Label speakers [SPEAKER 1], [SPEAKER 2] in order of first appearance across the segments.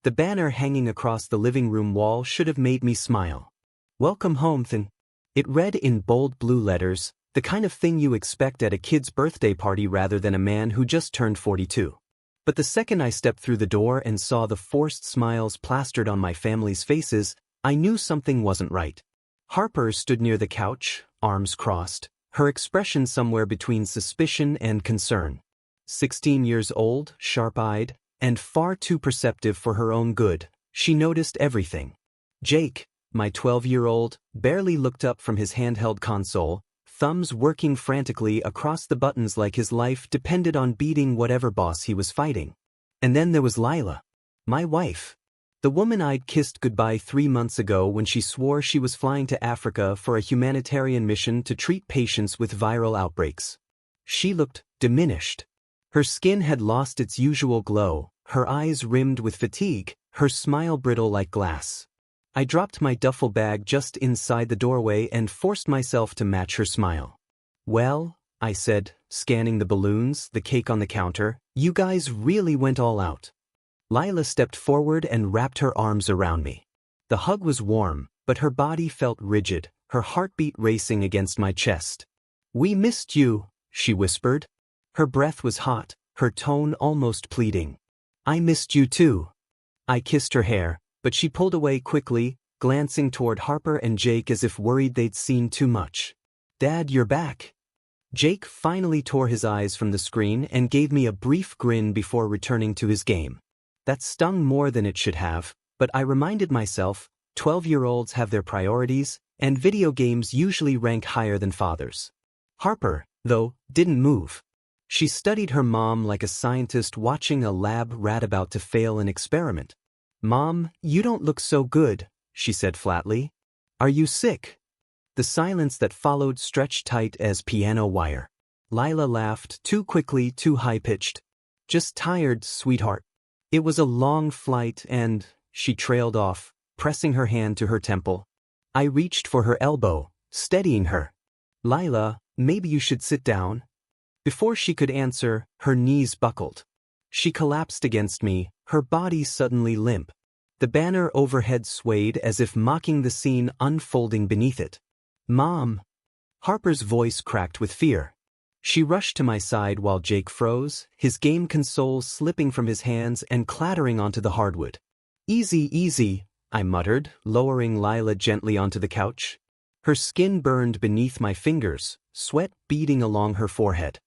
[SPEAKER 1] The banner hanging across the living room wall should have made me smile. Welcome home, Thin. It read in bold blue letters, the kind of thing you expect at a kid's birthday party rather than a man who just turned 42. But the second I stepped through the door and saw the forced smiles plastered on my family's faces, I knew something wasn't right. Harper stood near the couch, arms crossed, her expression somewhere between suspicion and concern. 16 years old, sharp-eyed, and far too perceptive for her own good, she noticed everything. Jake, my 12-year-old, barely looked up from his handheld console, thumbs working frantically across the buttons like his life depended on beating whatever boss he was fighting. And then there was Lila, my wife. The woman I'd kissed goodbye 3 months ago when she swore she was flying to Africa for a humanitarian mission to treat patients with viral outbreaks. She looked diminished. Her skin had lost its usual glow, her eyes rimmed with fatigue, her smile brittle like glass. I dropped my duffel bag just inside the doorway and forced myself to match her smile. Well, I said, scanning the balloons, the cake on the counter, you guys really went all out. Lila stepped forward and wrapped her arms around me. The hug was warm, but her body felt rigid, her heartbeat racing against my chest. We missed you, she whispered. Her breath was hot, her tone almost pleading. I missed you too. I kissed her hair, but she pulled away quickly, glancing toward Harper and Jake as if worried they'd seen too much. Dad, you're back. Jake finally tore his eyes from the screen and gave me a brief grin before returning to his game. That stung more than it should have, but I reminded myself, 12-year-olds have their priorities, and video games usually rank higher than fathers. Harper, though, didn't move. She studied her mom like a scientist watching a lab rat about to fail an experiment. Mom, you don't look so good, she said flatly. Are you sick? The silence that followed stretched tight as piano wire. Lila laughed, too quickly, too high-pitched. Just tired, sweetheart. It was a long flight and, she trailed off, pressing her hand to her temple. I reached for her elbow, steadying her. Lila, maybe you should sit down. Before she could answer, her knees buckled. She collapsed against me, her body suddenly limp. The banner overhead swayed as if mocking the scene unfolding beneath it. Mom! Harper's voice cracked with fear. She rushed to my side while Jake froze, his game console slipping from his hands and clattering onto the hardwood. Easy, easy, I muttered, lowering Lila gently onto the couch. Her skin burned beneath my fingers, sweat beading along her forehead.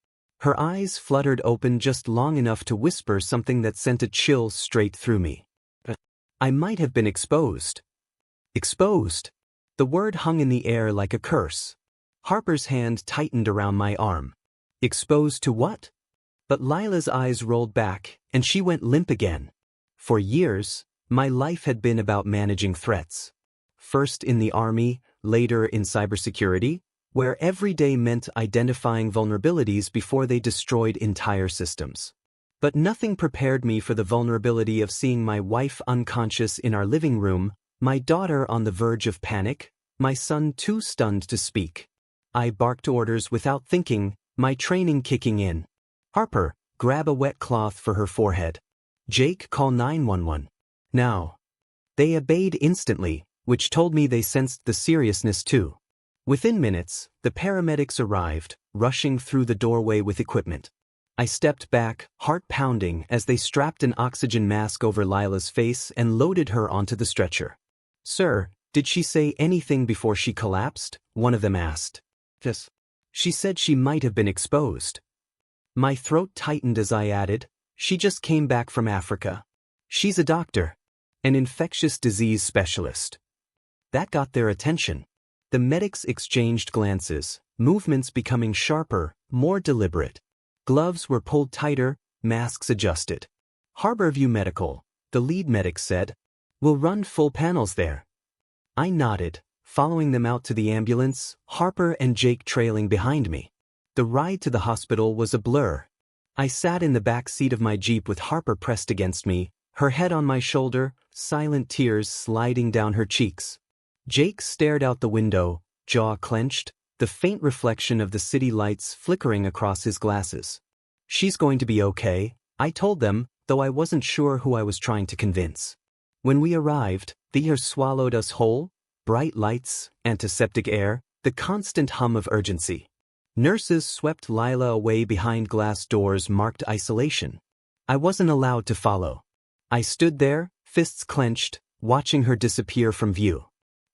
[SPEAKER 1] Her eyes fluttered open just long enough to whisper something that sent a chill straight through me. I might have been exposed. Exposed. The word hung in the air like a curse. Harper's hand tightened around my arm. Exposed to what? But Lila's eyes rolled back, and she went limp again. For years, my life had been about managing threats. First in the army, later in cybersecurity, where every day meant identifying vulnerabilities before they destroyed entire systems. But nothing prepared me for the vulnerability of seeing my wife unconscious in our living room, my daughter on the verge of panic, my son too stunned to speak. I barked orders without thinking, my training kicking in. Harper, grab a wet cloth for her forehead. Jake, call 911. Now. They obeyed instantly, which told me they sensed the seriousness too. Within minutes, the paramedics arrived, rushing through the doorway with equipment. I stepped back, heart pounding, as they strapped an oxygen mask over Lila's face and loaded her onto the stretcher. Sir, did she say anything before she collapsed? One of them asked. Yes. She said she might have been exposed. My throat tightened as I added, she just came back from Africa. She's a doctor. An infectious disease specialist. That got their attention. The medics exchanged glances, movements becoming sharper, more deliberate. Gloves were pulled tighter, masks adjusted. Harborview Medical, the lead medic said, we'll run full panels there. I nodded, following them out to the ambulance, Harper and Jake trailing behind me. The ride to the hospital was a blur. I sat in the back seat of my Jeep with Harper pressed against me, her head on my shoulder, silent tears sliding down her cheeks. Jake stared out the window, jaw clenched, the faint reflection of the city lights flickering across his glasses. She's going to be okay, I told them, though I wasn't sure who I was trying to convince. When we arrived, the air swallowed us whole, bright lights, antiseptic air, the constant hum of urgency. Nurses swept Lila away behind glass doors marked isolation. I wasn't allowed to follow. I stood there, fists clenched, watching her disappear from view.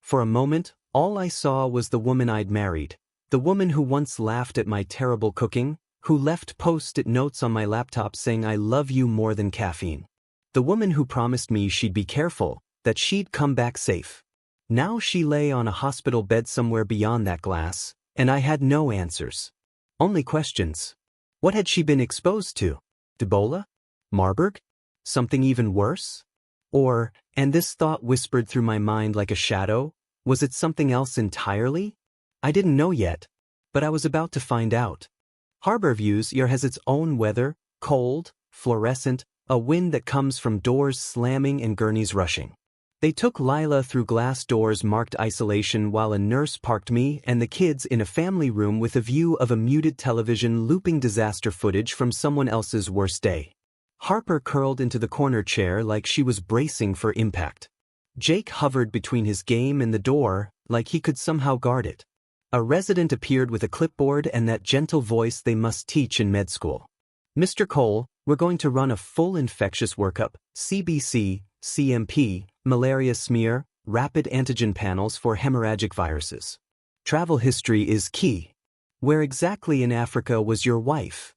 [SPEAKER 1] For a moment, all I saw was the woman I'd married, the woman who once laughed at my terrible cooking, who left post-it notes on my laptop saying I love you more than caffeine. The woman who promised me she'd be careful, that she'd come back safe. Now she lay on a hospital bed somewhere beyond that glass, and I had no answers. Only questions. What had she been exposed to? Ebola? Marburg? Something even worse? Or, and this thought whispered through my mind like a shadow, was it something else entirely? I didn't know yet, but I was about to find out. Harborview's year has its own weather, cold, fluorescent, a wind that comes from doors slamming and gurneys rushing. They took Lila through glass doors marked isolation while a nurse parked me and the kids in a family room with a view of a muted television looping disaster footage from someone else's worst day. Harper curled into the corner chair like she was bracing for impact. Jake hovered between his game and the door, like he could somehow guard it. A resident appeared with a clipboard and that gentle voice they must teach in med school. Mr. Cole, we're going to run a full infectious workup, CBC, CMP, malaria smear, rapid antigen panels for hemorrhagic viruses. Travel history is key. Where exactly in Africa was your wife?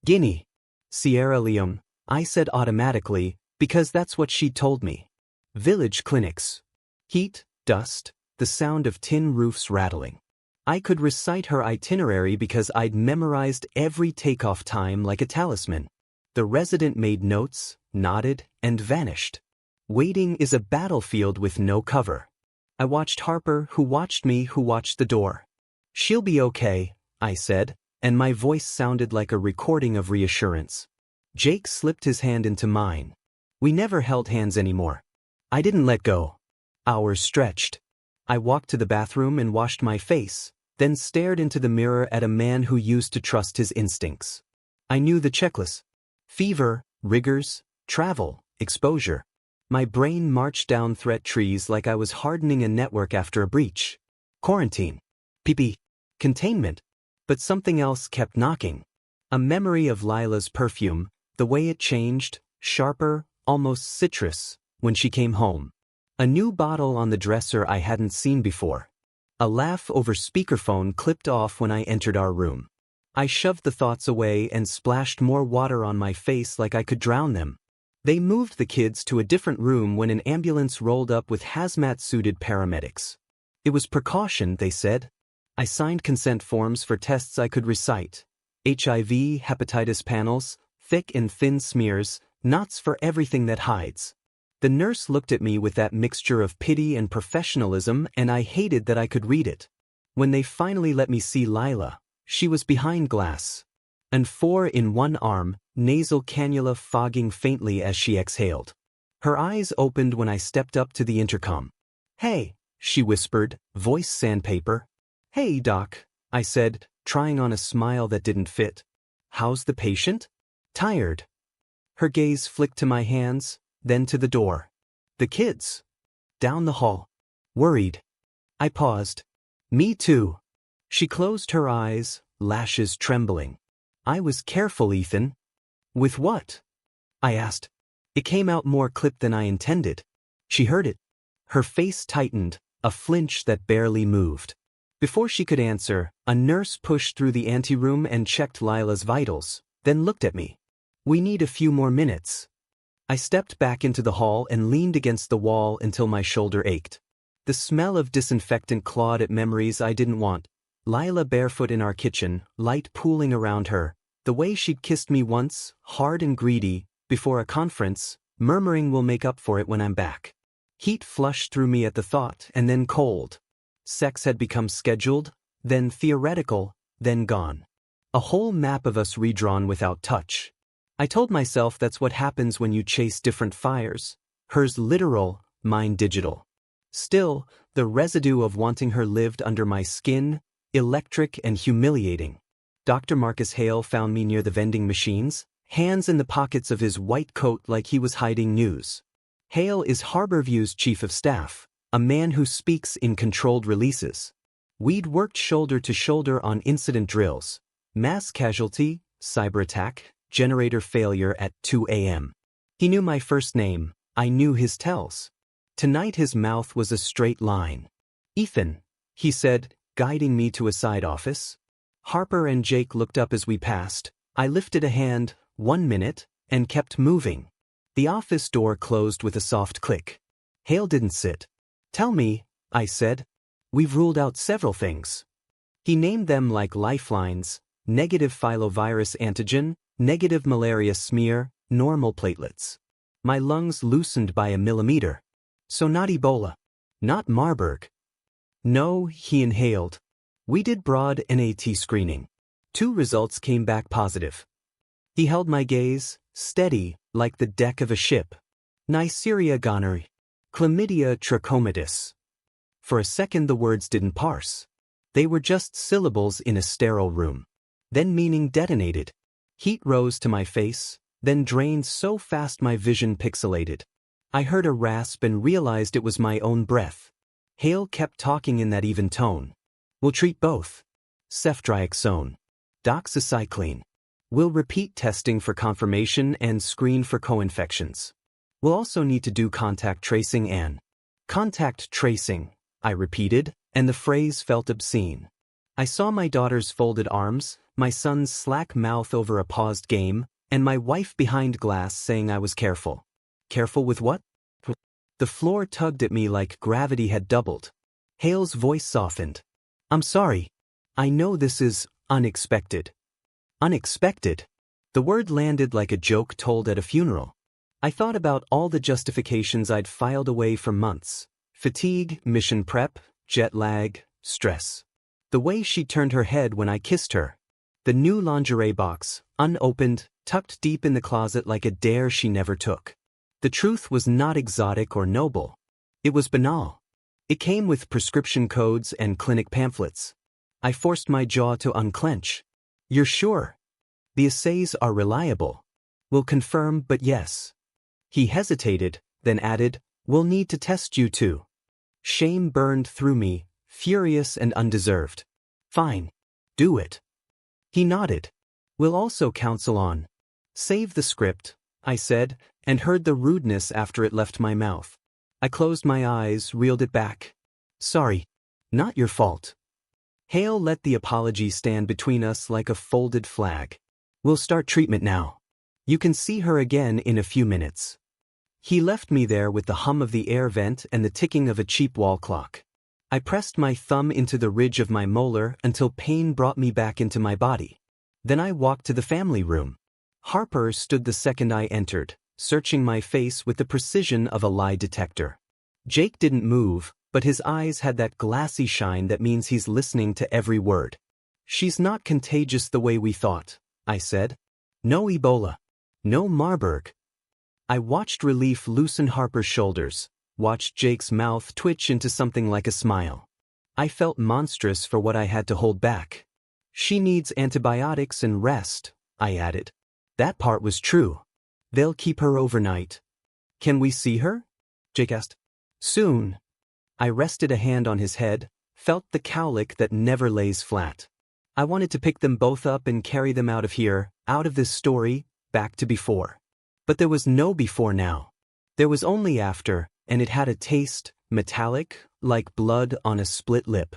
[SPEAKER 1] Guinea. Sierra Leone, I said automatically, because that's what she told me. Village clinics. Heat, dust, the sound of tin roofs rattling. I could recite her itinerary because I'd memorized every takeoff time like a talisman. The resident made notes, nodded, and vanished. Waiting is a battlefield with no cover. I watched Harper, who watched me, who watched the door. She'll be okay, I said, and my voice sounded like a recording of reassurance. Jake slipped his hand into mine. We never held hands anymore. I didn't let go. Hours stretched. I walked to the bathroom and washed my face, then stared into the mirror at a man who used to trust his instincts. I knew the checklist. Fever, rigors, travel, exposure. My brain marched down threat trees like I was hardening a network after a breach. Quarantine. PP. Containment. But something else kept knocking. A memory of Lila's perfume, the way it changed, sharper, almost citrus, when she came home. A new bottle on the dresser I hadn't seen before. A laugh over speakerphone clipped off when I entered our room. I shoved the thoughts away and splashed more water on my face like I could drown them. They moved the kids to a different room when an ambulance rolled up with hazmat-suited paramedics. It was precaution, they said. I signed consent forms for tests I could recite. HIV, hepatitis panels, thick and thin smears, knots for everything that hides. The nurse looked at me with that mixture of pity and professionalism, and I hated that I could read it. When they finally let me see Lila, she was behind glass. And 4 in one arm, nasal cannula fogging faintly as she exhaled. Her eyes opened when I stepped up to the intercom. Hey, she whispered, voice sandpaper. Hey, doc, I said, trying on a smile that didn't fit. How's the patient? Tired. Her gaze flicked to my hands, then to the door. The kids. Down the hall. Worried. I paused. Me too. She closed her eyes, lashes trembling. I was careful, Ethan. With what? I asked. It came out more clipped than I intended. She heard it. Her face tightened, a flinch that barely moved. Before she could answer, a nurse pushed through the anteroom and checked Lila's vitals, then looked at me. We need a few more minutes. I stepped back into the hall and leaned against the wall until my shoulder ached. The smell of disinfectant clawed at memories I didn't want. Lila barefoot in our kitchen, light pooling around her, the way she'd kissed me once, hard and greedy, before a conference, murmuring we'll make up for it when I'm back. Heat flushed through me at the thought, and then cold. Sex had become scheduled, then theoretical, then gone. A whole map of us redrawn without touch. I told myself that's what happens when you chase different fires. Hers literal, mine digital. Still, the residue of wanting her lived under my skin, electric and humiliating. Dr. Marcus Hale found me near the vending machines, hands in the pockets of his white coat like he was hiding news. Hale is Harborview's chief of staff, a man who speaks in controlled releases. We'd worked shoulder to shoulder on incident drills, mass casualty, cyber attack, generator failure at 2 a.m. He knew my first name, I knew his tells. Tonight his mouth was a straight line. "Ethan," he said, guiding me to a side office. Harper and Jake looked up as we passed. I lifted a hand, 1 minute, and kept moving. The office door closed with a soft click. Hale didn't sit. "Tell me," I said. "We've ruled out several things." He named them like lifelines: negative filovirus antigen, negative malaria smear, normal platelets. My lungs loosened by a millimeter. "So not Ebola. Not Marburg." "No," he inhaled. "We did broad NAT screening. 2 results came back positive." He held my gaze, steady, like the deck of a ship. "Neisseria gonorrhoeae. Chlamydia trachomatis." For a second the words didn't parse. They were just syllables in a sterile room. Then meaning detonated. Heat rose to my face, then drained so fast my vision pixelated. I heard a rasp and realized it was my own breath. Hale kept talking in that even tone. "We'll treat both. Ceftriaxone. Doxycycline. We'll repeat testing for confirmation and screen for co-infections. We'll also need to do contact tracing and..." "Contact tracing," I repeated, and the phrase felt obscene. I saw my daughter's folded arms, my son's slack mouth over a paused game, and my wife behind glass saying I was careful. Careful with what? The floor tugged at me like gravity had doubled. Hale's voice softened. "I'm sorry. I know this is unexpected." Unexpected? The word landed like a joke told at a funeral. I thought about all the justifications I'd filed away for months. Fatigue, mission prep, jet lag, stress. The way she turned her head when I kissed her. The new lingerie box, unopened, tucked deep in the closet like a dare she never took. The truth was not exotic or noble. It was banal. It came with prescription codes and clinic pamphlets. I forced my jaw to unclench. "You're sure? The assays are reliable. We'll confirm, but yes." He hesitated, then added, "We'll need to test you too." Shame burned through me, furious and undeserved. "Fine. Do it." He nodded. "We'll also counsel on." "Save the script," I said, and heard the rudeness after it left my mouth. I closed my eyes, reeled it back. "Sorry. Not your fault." Hale let the apology stand between us like a folded flag. "We'll start treatment now. You can see her again in a few minutes." He left me there with the hum of the air vent and the ticking of a cheap wall clock. I pressed my thumb into the ridge of my molar until pain brought me back into my body. Then I walked to the family room. Harper stood the second I entered, searching my face with the precision of a lie detector. Jake didn't move, but his eyes had that glassy shine that means he's listening to every word. "She's not contagious the way we thought," I said. "No Ebola. No Marburg." I watched relief loosen Harper's shoulders, watched Jake's mouth twitch into something like a smile. I felt monstrous for what I had to hold back. "She needs antibiotics and rest," I added. That part was true. "They'll keep her overnight." "Can we see her?" Jake asked. "Soon." I rested a hand on his head, felt the cowlick that never lays flat. I wanted to pick them both up and carry them out of here, out of this story, back to before. But there was no before now. There was only after, and it had a taste, metallic, like blood on a split lip.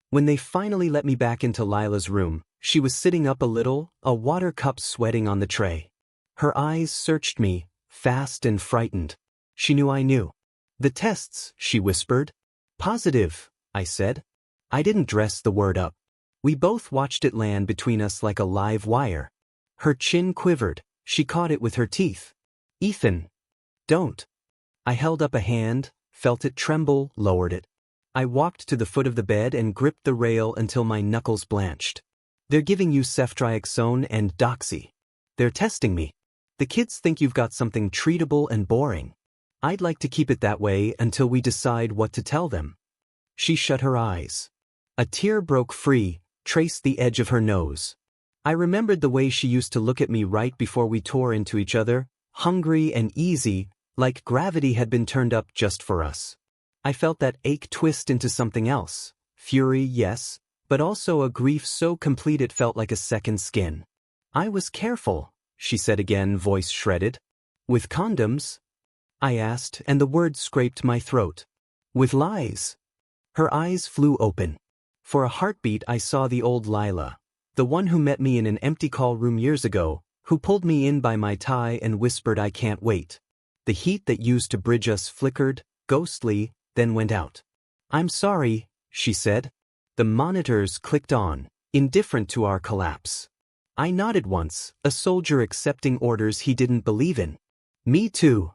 [SPEAKER 1] When they finally let me back into Lila's room, she was sitting up a little, a water cup sweating on the tray. Her eyes searched me, fast and frightened. She knew I knew. "The tests," she whispered. "Positive," I said. I didn't dress the word up. We both watched it land between us like a live wire. Her chin quivered. She caught it with her teeth. "Ethan. Don't." I held up a hand, felt it tremble, lowered it. I walked to the foot of the bed and gripped the rail until my knuckles blanched. "They're giving you ceftriaxone and doxy. They're testing me. The kids think you've got something treatable and boring. I'd like to keep it that way until we decide what to tell them." She shut her eyes. A tear broke free, traced the edge of her nose. I remembered the way she used to look at me right before we tore into each other, hungry and easy, Like gravity had been turned up just for us. I felt that ache twist into something else. Fury, yes, but also a grief so complete it felt like a second skin. I was careful, she said again, voice shredded. With condoms? I asked, and the words scraped my throat. With lies. Her eyes flew open. For a heartbeat I saw the old Lila, the one who met me in an empty call room years ago, who pulled me in by my tie and whispered I can't wait. The heat that used to bridge us flickered, ghostly, then went out. I'm sorry, she said. The monitors clicked on, indifferent to our collapse. I nodded once, a soldier accepting orders he didn't believe in. Me too.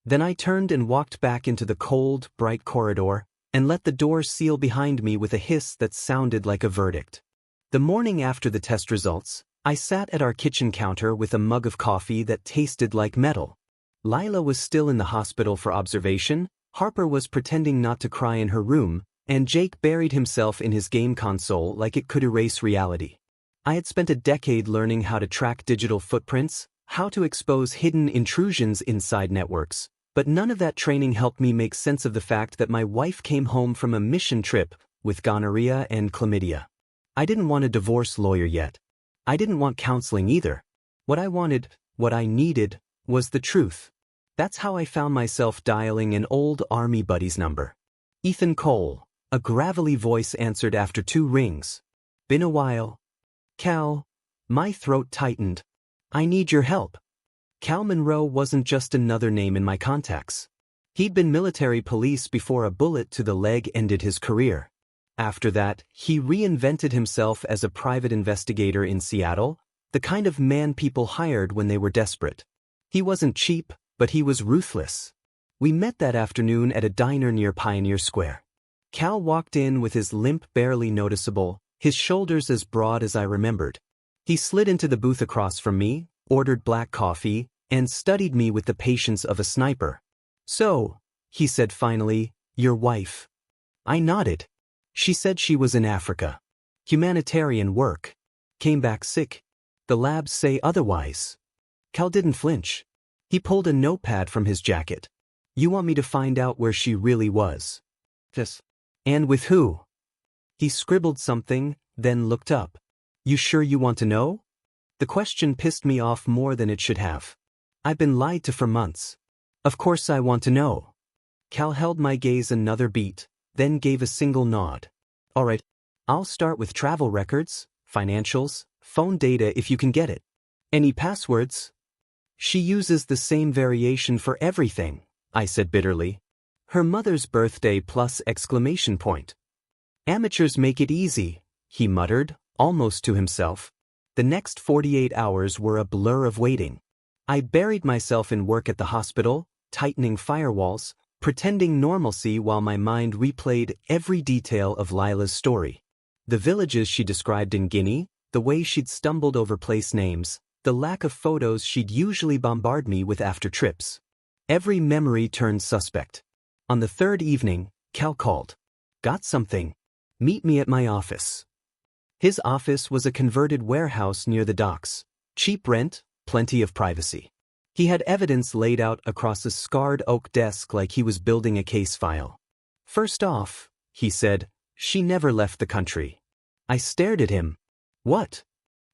[SPEAKER 1] Then I turned and walked back into the cold, bright corridor, and let the door seal behind me with a hiss that sounded like a verdict. The morning after the test results, I sat at our kitchen counter with a mug of coffee that tasted like metal. Lila was still in the hospital for observation, Harper was pretending not to cry in her room, and Jake buried himself in his game console like it could erase reality. I had spent a decade learning how to track digital footprints, how to expose hidden intrusions inside networks, but none of that training helped me make sense of the fact that my wife came home from a mission trip with gonorrhea and chlamydia. I didn't want a divorce lawyer yet. I didn't want counseling either. What I wanted, what I needed, was the truth. That's how I found myself dialing an old army buddy's number. Ethan Cole, a gravelly voice answered after 2 rings. Been a while. Cal. My throat tightened. I need your help. Cal Monroe wasn't just another name in my contacts. He'd been military police before a bullet to the leg ended his career. After that, he reinvented himself as a private investigator in Seattle, the kind of man people hired when they were desperate. He wasn't cheap, but he was ruthless. We met that afternoon at a diner near Pioneer Square. Cal walked in with his limp barely noticeable, his shoulders as broad as I remembered. He slid into the booth across from me, ordered black coffee, and studied me with the patience of a sniper. So, he said finally, your wife. I nodded. She said she was in Africa. Humanitarian work. Came back sick. The labs say otherwise. Cal didn't flinch. He pulled a notepad from his jacket. You want me to find out where she really was? Yes. And with who? He scribbled something, then looked up. You sure you want to know? The question pissed me off more than it should have. I've been lied to for months. Of course I want to know. Cal held my gaze another beat, then gave a single nod. All right, I'll start with travel records, financials, phone data if you can get it. Any passwords? She uses the same variation for everything, I said bitterly. Her mother's birthday plus exclamation point. Amateurs make it easy, he muttered, almost to himself. The next 48 hours were a blur of waiting. I buried myself in work at the hospital, tightening firewalls, pretending normalcy while my mind replayed every detail of Lila's story. The villages she described in Guinea, the way she'd stumbled over place names, the lack of photos she'd usually bombard me with after trips. Every memory turned suspect. On the 3rd evening, Cal called. Got something. Meet me at my office. His office was a converted warehouse near the docks. Cheap rent, plenty of privacy. He had evidence laid out across a scarred oak desk like he was building a case file. First off, he said, she never left the country. I stared at him. What?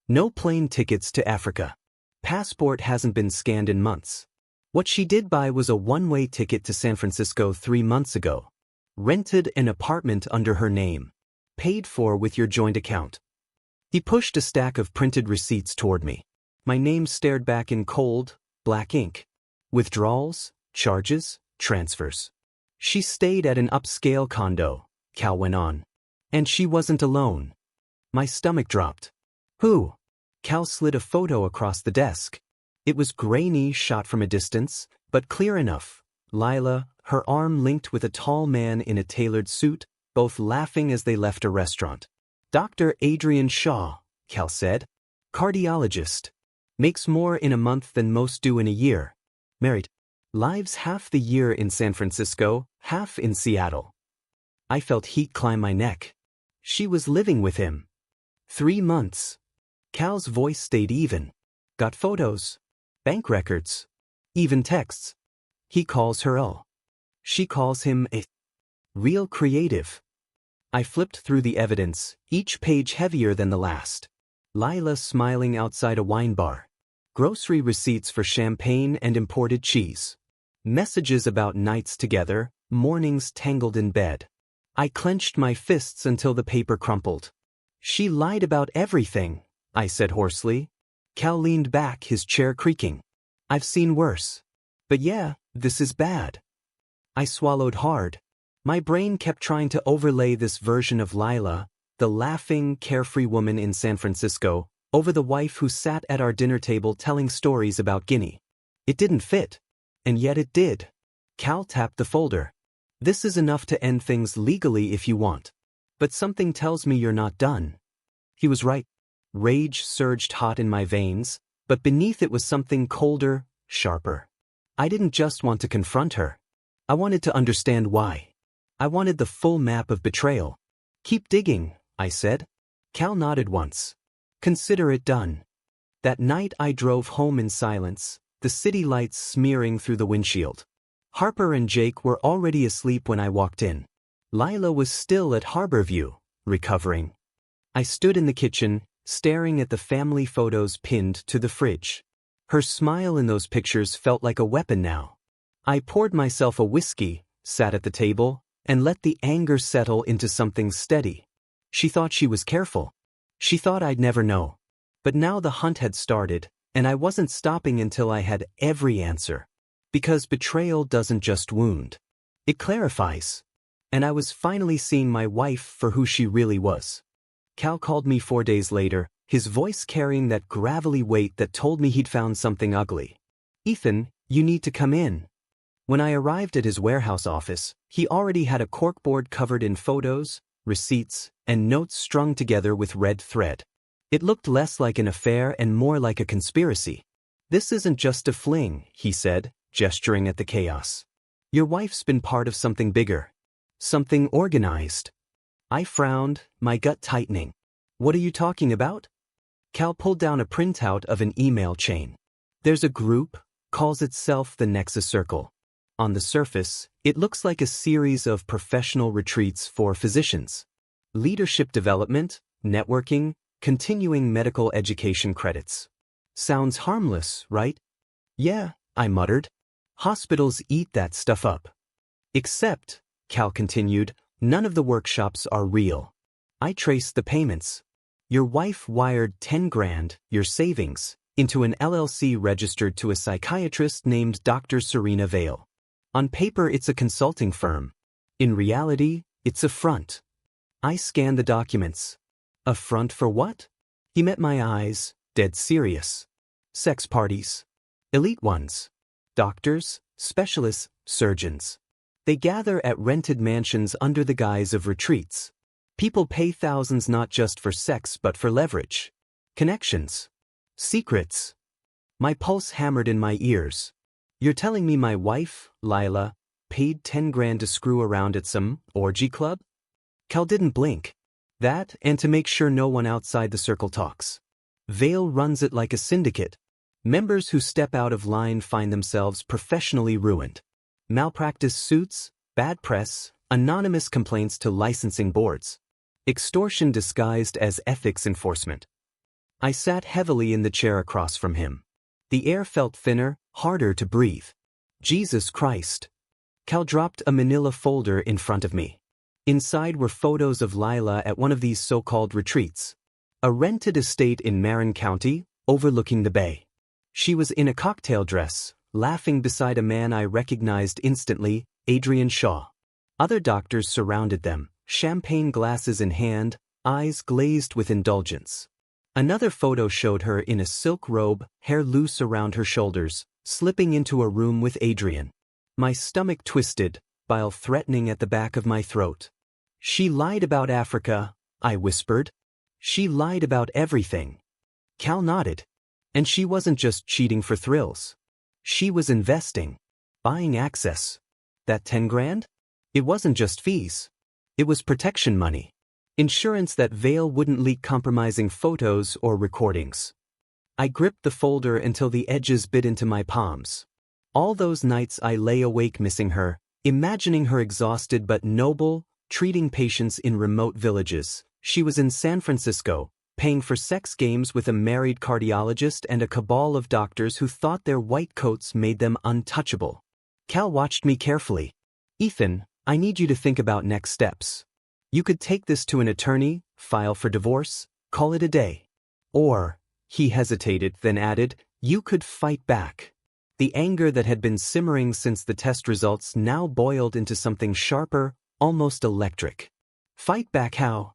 [SPEAKER 1] No plane tickets to Africa. Passport hasn't been scanned in months. What she did buy was a one-way ticket to San Francisco 3 months ago. Rented an apartment under her name. Paid for with your joint account. He pushed a stack of printed receipts toward me. My name stared back in cold, black ink. Withdrawals, charges, transfers. She stayed at an upscale condo, Cal went on. And she wasn't alone. My stomach dropped. Who? Cal slid a photo across the desk. It was grainy, shot from a distance, but clear enough. Lila, her arm linked with a tall man in a tailored suit, both laughing as they left a restaurant. Dr. Adrian Shaw, Cal said. Cardiologist. Makes more in a month than most do in a year. Married. Lives half the year in San Francisco, half in Seattle. I felt heat climb my neck. She was living with him. 3 months. Cal's voice stayed even. Got photos. Bank records. Even texts. He calls her a. She calls him a. Real creative. I flipped through the evidence, each page heavier than the last. Lila smiling outside a wine bar. Grocery receipts for champagne and imported cheese. Messages about nights together, mornings tangled in bed. I clenched my fists until the paper crumpled. She lied about everything, I said hoarsely. Cal leaned back, his chair creaking. I've seen worse. But yeah, this is bad. I swallowed hard. My brain kept trying to overlay this version of Lila, the laughing, carefree woman in San Francisco, over the wife who sat at our dinner table telling stories about Guinea. It didn't fit. And yet it did. Cal tapped the folder. This is enough to end things legally if you want. But something tells me you're not done. He was right. Rage surged hot in my veins, but beneath it was something colder, sharper. I didn't just want to confront her. I wanted to understand why. I wanted the full map of betrayal. Keep digging, I said. Cal nodded once. Consider it done. That night I drove home in silence, the city lights smearing through the windshield. Harper and Jake were already asleep when I walked in. Lila was still at Harborview, recovering. I stood in the kitchen, staring at the family photos pinned to the fridge. Her smile in those pictures felt like a weapon now. I poured myself a whiskey, sat at the table, and let the anger settle into something steady. She thought she was careful. She thought I'd never know. But now the hunt had started, and I wasn't stopping until I had every answer. Because betrayal doesn't just wound. It clarifies. And I was finally seeing my wife for who she really was. Cal called me 4 days later, his voice carrying that gravelly weight that told me he'd found something ugly. Ethan, you need to come in. When I arrived at his warehouse office, he already had a corkboard covered in photos, receipts, and notes strung together with red thread. It looked less like an affair and more like a conspiracy. This isn't just a fling, he said, gesturing at the chaos. Your wife's been part of something bigger. Something organized. I frowned, my gut tightening. What are you talking about? Cal pulled down a printout of an email chain. There's a group, calls itself the Nexus Circle. On the surface, it looks like a series of professional retreats for physicians. Leadership development, networking, continuing medical education credits. Sounds harmless, right? Yeah, I muttered. Hospitals eat that stuff up. Except, Cal continued, none of the workshops are real. I traced the payments. Your wife wired 10 grand, your savings, into an LLC registered to a psychiatrist named Dr. Serena Vale. On paper, it's a consulting firm. In reality, it's a front. I scanned the documents. A front for what? He met my eyes, dead serious. Sex parties. Elite ones. Doctors, specialists, surgeons. They gather at rented mansions under the guise of retreats. People pay thousands not just for sex but for leverage. Connections. Secrets. My pulse hammered in my ears. You're telling me my wife, Lila, paid 10 grand to screw around at some orgy club? Cal didn't blink. That, and to make sure no one outside the circle talks. Vale runs it like a syndicate. Members who step out of line find themselves professionally ruined. Malpractice suits, bad press, anonymous complaints to licensing boards. Extortion disguised as ethics enforcement. I sat heavily in the chair across from him. The air felt thinner, harder to breathe. Jesus Christ. Cal dropped a manila folder in front of me. Inside were photos of Lila at one of these so-called retreats. A rented estate in Marin County, overlooking the bay. She was in a cocktail dress, laughing beside a man I recognized instantly, Adrian Shaw. Other doctors surrounded them, champagne glasses in hand, eyes glazed with indulgence. Another photo showed her in a silk robe, hair loose around her shoulders, slipping into a room with Adrian. My stomach twisted, bile threatening at the back of my throat. She lied about Africa, I whispered. She lied about everything. Cal nodded. And she wasn't just cheating for thrills. She was investing. Buying access. That 10 grand? It wasn't just fees. It was protection money. Insurance that Vale wouldn't leak compromising photos or recordings. I gripped the folder until the edges bit into my palms. All those nights I lay awake missing her, imagining her exhausted but noble, treating patients in remote villages. She was in San Francisco, paying for sex games with a married cardiologist and a cabal of doctors who thought their white coats made them untouchable. Cal watched me carefully. "Ethan, I need you to think about next steps. You could take this to an attorney, file for divorce, call it a day. Or," he hesitated, then added, "you could fight back." The anger that had been simmering since the test results now boiled into something sharper, almost electric. "Fight back how?"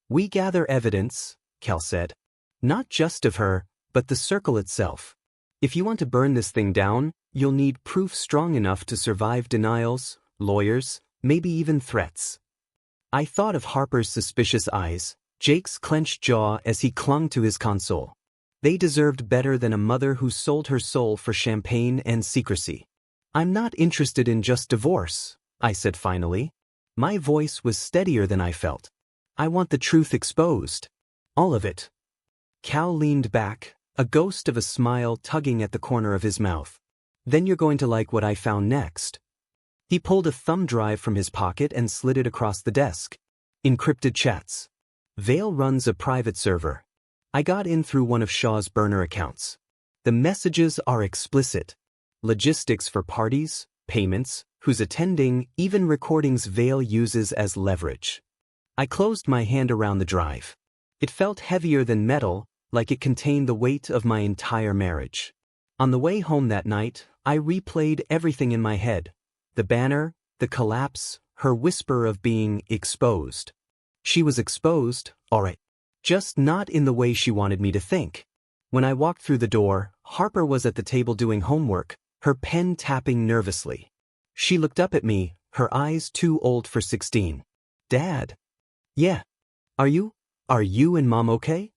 [SPEAKER 1] "We gather evidence," Cal said. "Not just of her, but the circle itself. If you want to burn this thing down, you'll need proof strong enough to survive denials, lawyers, maybe even threats." I thought of Harper's suspicious eyes, Jake's clenched jaw as he clung to his console. They deserved better than a mother who sold her soul for champagne and secrecy. "I'm not interested in just divorce," I said finally. My voice was steadier than I felt. "I want the truth exposed. All of it." Cal leaned back, a ghost of a smile tugging at the corner of his mouth. "Then you're going to like what I found next." He pulled a thumb drive from his pocket and slid it across the desk. "Encrypted chats. Vale runs a private server. I got in through one of Shaw's burner accounts. The messages are explicit. Logistics for parties, payments, who's attending, even recordings Vale uses as leverage." I closed my hand around the drive. It felt heavier than metal, like it contained the weight of my entire marriage. On the way home that night, I replayed everything in my head. The banner, the collapse, her whisper of being exposed. She was exposed, all right. Just not in the way she wanted me to think. When I walked through the door, Harper was at the table doing homework, her pen tapping nervously. She looked up at me, her eyes too old for 16. "Dad?" "Yeah. Are you and Mom okay?"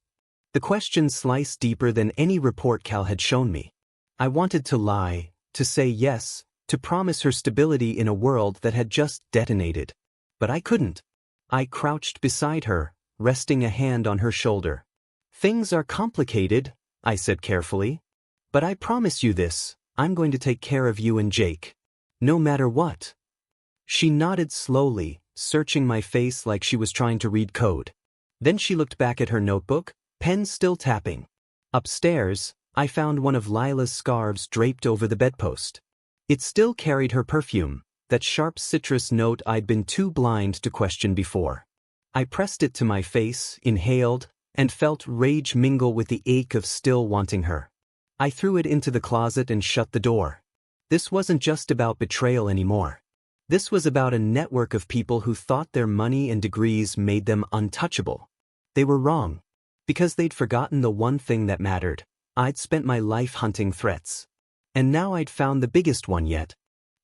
[SPEAKER 1] The question sliced deeper than any report Cal had shown me. I wanted to lie, to say yes, to promise her stability in a world that had just detonated. But I couldn't. I crouched beside her, resting a hand on her shoulder. "Things are complicated," I said carefully. "But I promise you this, I'm going to take care of you and Jake. No matter what." She nodded slowly, searching my face like she was trying to read code. Then she looked back at her notebook, pen still tapping. Upstairs, I found one of Lila's scarves draped over the bedpost. It still carried her perfume, that sharp citrus note I'd been too blind to question before. I pressed it to my face, inhaled, and felt rage mingle with the ache of still wanting her. I threw it into the closet and shut the door. This wasn't just about betrayal anymore. This was about a network of people who thought their money and degrees made them untouchable. They were wrong. Because they'd forgotten the one thing that mattered. I'd spent my life hunting threats. And now I'd found the biggest one yet.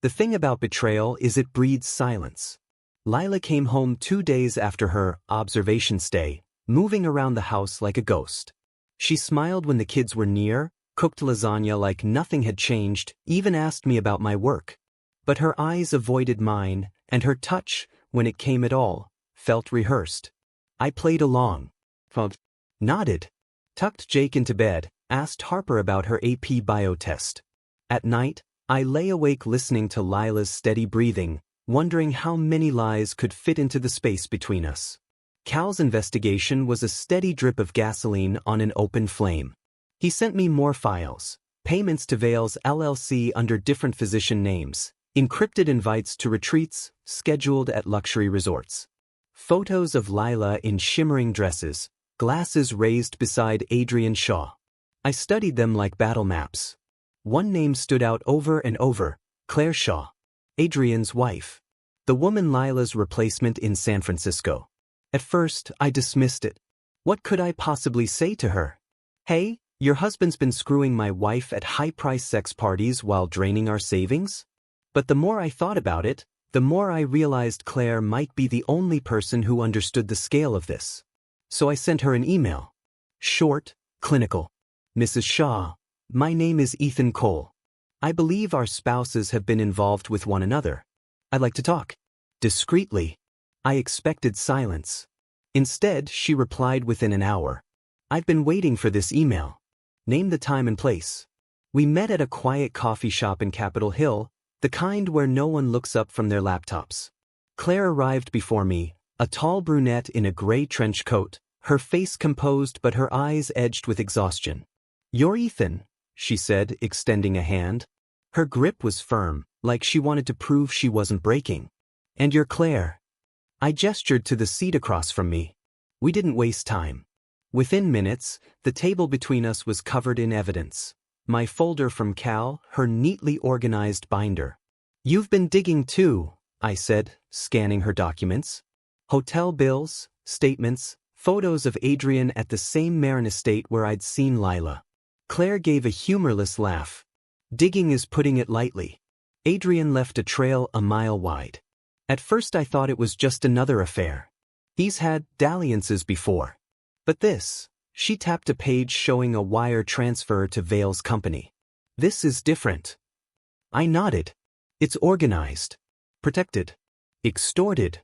[SPEAKER 1] The thing about betrayal is it breeds silence. Lila came home 2 days after her observation stay, moving around the house like a ghost. She smiled when the kids were near, cooked lasagna like nothing had changed, even asked me about my work. But her eyes avoided mine, and her touch, when it came at all, felt rehearsed. I played along. Nodded. Tucked Jake into bed, asked Harper about her AP bio test. At night, I lay awake listening to Lila's steady breathing, wondering how many lies could fit into the space between us. Cal's investigation was a steady drip of gasoline on an open flame. He sent me more files, payments to Vale's LLC under different physician names, encrypted invites to retreats scheduled at luxury resorts. Photos of Lila in shimmering dresses, glasses raised beside Adrian Shaw. I studied them like battle maps. One name stood out over and over, Claire Shaw. Adrian's wife. The woman Lila's replacement in San Francisco. At first, I dismissed it. What could I possibly say to her? "Hey, your husband's been screwing my wife at high-priced sex parties while draining our savings?" But the more I thought about it, the more I realized Claire might be the only person who understood the scale of this. So I sent her an email. Short, clinical. "Mrs. Shaw, my name is Ethan Cole. I believe our spouses have been involved with one another. I'd like to talk." Discreetly. I expected silence. Instead, she replied within an hour. "I've been waiting for this email. Name the time and place." We met at a quiet coffee shop in Capitol Hill, the kind where no one looks up from their laptops. Claire arrived before me, a tall brunette in a gray trench coat, her face composed but her eyes edged with exhaustion. "You're Ethan," she said, extending a hand. Her grip was firm, like she wanted to prove she wasn't breaking. "And you're Claire." I gestured to the seat across from me. We didn't waste time. Within minutes, the table between us was covered in evidence. My folder from Cal, her neatly organized binder. "You've been digging too," I said, scanning her documents. Hotel bills, statements, photos of Adrian at the same Marin estate where I'd seen Lila. Claire gave a humorless laugh. "Digging is putting it lightly. Adrian left a trail a mile wide. At first I thought it was just another affair. He's had dalliances before. But this," she tapped a page showing a wire transfer to Vale's company. "This is different." I nodded. "It's organized. Protected. Extorted."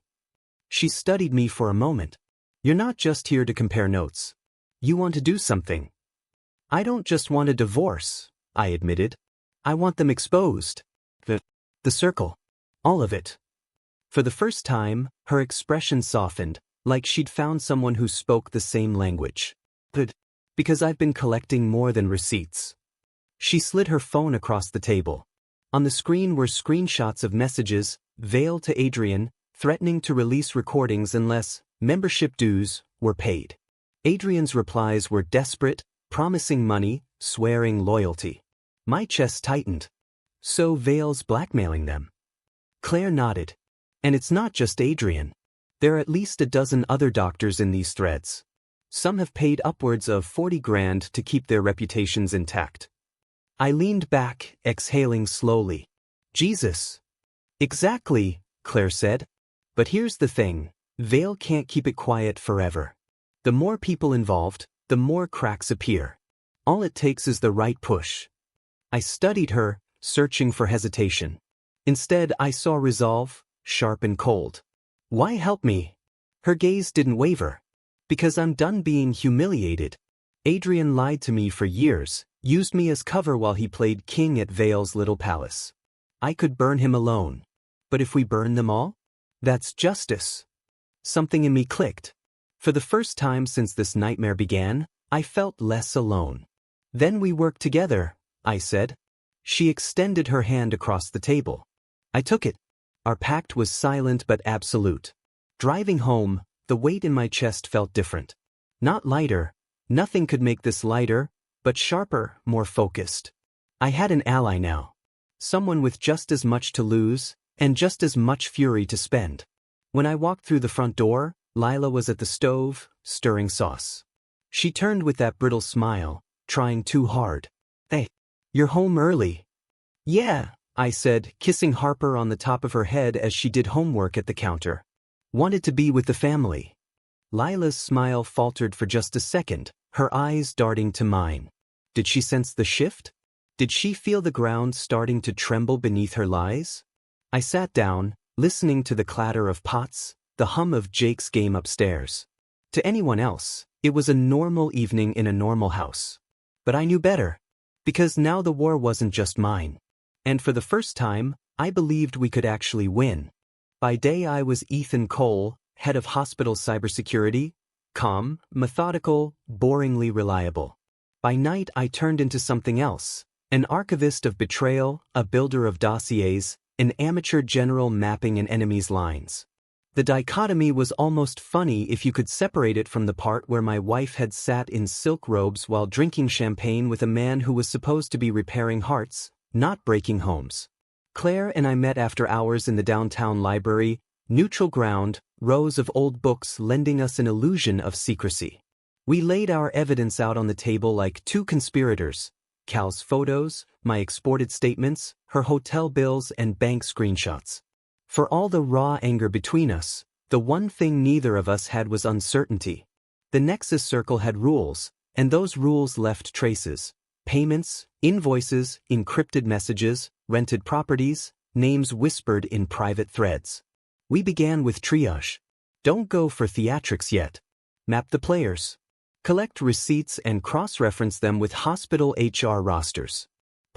[SPEAKER 1] She studied me for a moment. "You're not just here to compare notes. You want to do something." "I don't just want a divorce," I admitted. "I want them exposed. The circle. All of it." For the first time, her expression softened, like she'd found someone who spoke the same language. "Because I've been collecting more than receipts." She slid her phone across the table. On the screen were screenshots of messages, Vale to Adrian, threatening to release recordings unless membership dues were paid. Adrian's replies were desperate, promising money, swearing loyalty. My chest tightened. So Vale's blackmailing them. Claire nodded. "And it's not just Adrian. There are at least a dozen other doctors in these threads. Some have paid upwards of 40 grand to keep their reputations intact." I leaned back, exhaling slowly. "Jesus." "Exactly," Claire said. "But here's the thing, Vale can't keep it quiet forever. The more people involved, the more cracks appear. All it takes is the right push." I studied her, searching for hesitation. Instead, I saw resolve, sharp and cold. "Why help me?" Her gaze didn't waver. "Because I'm done being humiliated. Adrian lied to me for years, used me as cover while he played king at Vale's little palace. I could burn him alone. But if we burn them all? That's justice." Something in me clicked. For the first time since this nightmare began, I felt less alone. "Then we work together," I said. She extended her hand across the table. I took it. Our pact was silent but absolute. Driving home, the weight in my chest felt different. Not lighter. Nothing could make this lighter, but sharper, more focused. I had an ally now. Someone with just as much to lose, and just as much fury to spend. When I walked through the front door, Lila was at the stove, stirring sauce. She turned with that brittle smile, trying too hard. "Hey, you're home early." "Yeah," I said, kissing Harper on the top of her head as she did homework at the counter. "Wanted to be with the family." Lila's smile faltered for just a second, her eyes darting to mine. Did she sense the shift? Did she feel the ground starting to tremble beneath her lies? I sat down, listening to the clatter of pots, the hum of Jake's game upstairs. To anyone else, it was a normal evening in a normal house. But I knew better. Because now the war wasn't just mine. And for the first time, I believed we could actually win. By day I was Ethan Cole, head of hospital cybersecurity, calm, methodical, boringly reliable. By night I turned into something else, an archivist of betrayal, a builder of dossiers, an amateur general mapping an enemy's lines. The dichotomy was almost funny if you could separate it from the part where my wife had sat in silk robes while drinking champagne with a man who was supposed to be repairing hearts, not breaking homes. Claire and I met after hours in the downtown library, neutral ground, rows of old books lending us an illusion of secrecy. We laid our evidence out on the table like two conspirators: Cal's photos, my exported statements, her hotel bills and bank screenshots. For all the raw anger between us, the one thing neither of us had was uncertainty. The Nexus Circle had rules, and those rules left traces. Payments, invoices, encrypted messages, rented properties, names whispered in private threads. We began with triage. Don't go for theatrics yet. Map the players. Collect receipts and cross-reference them with hospital HR rosters.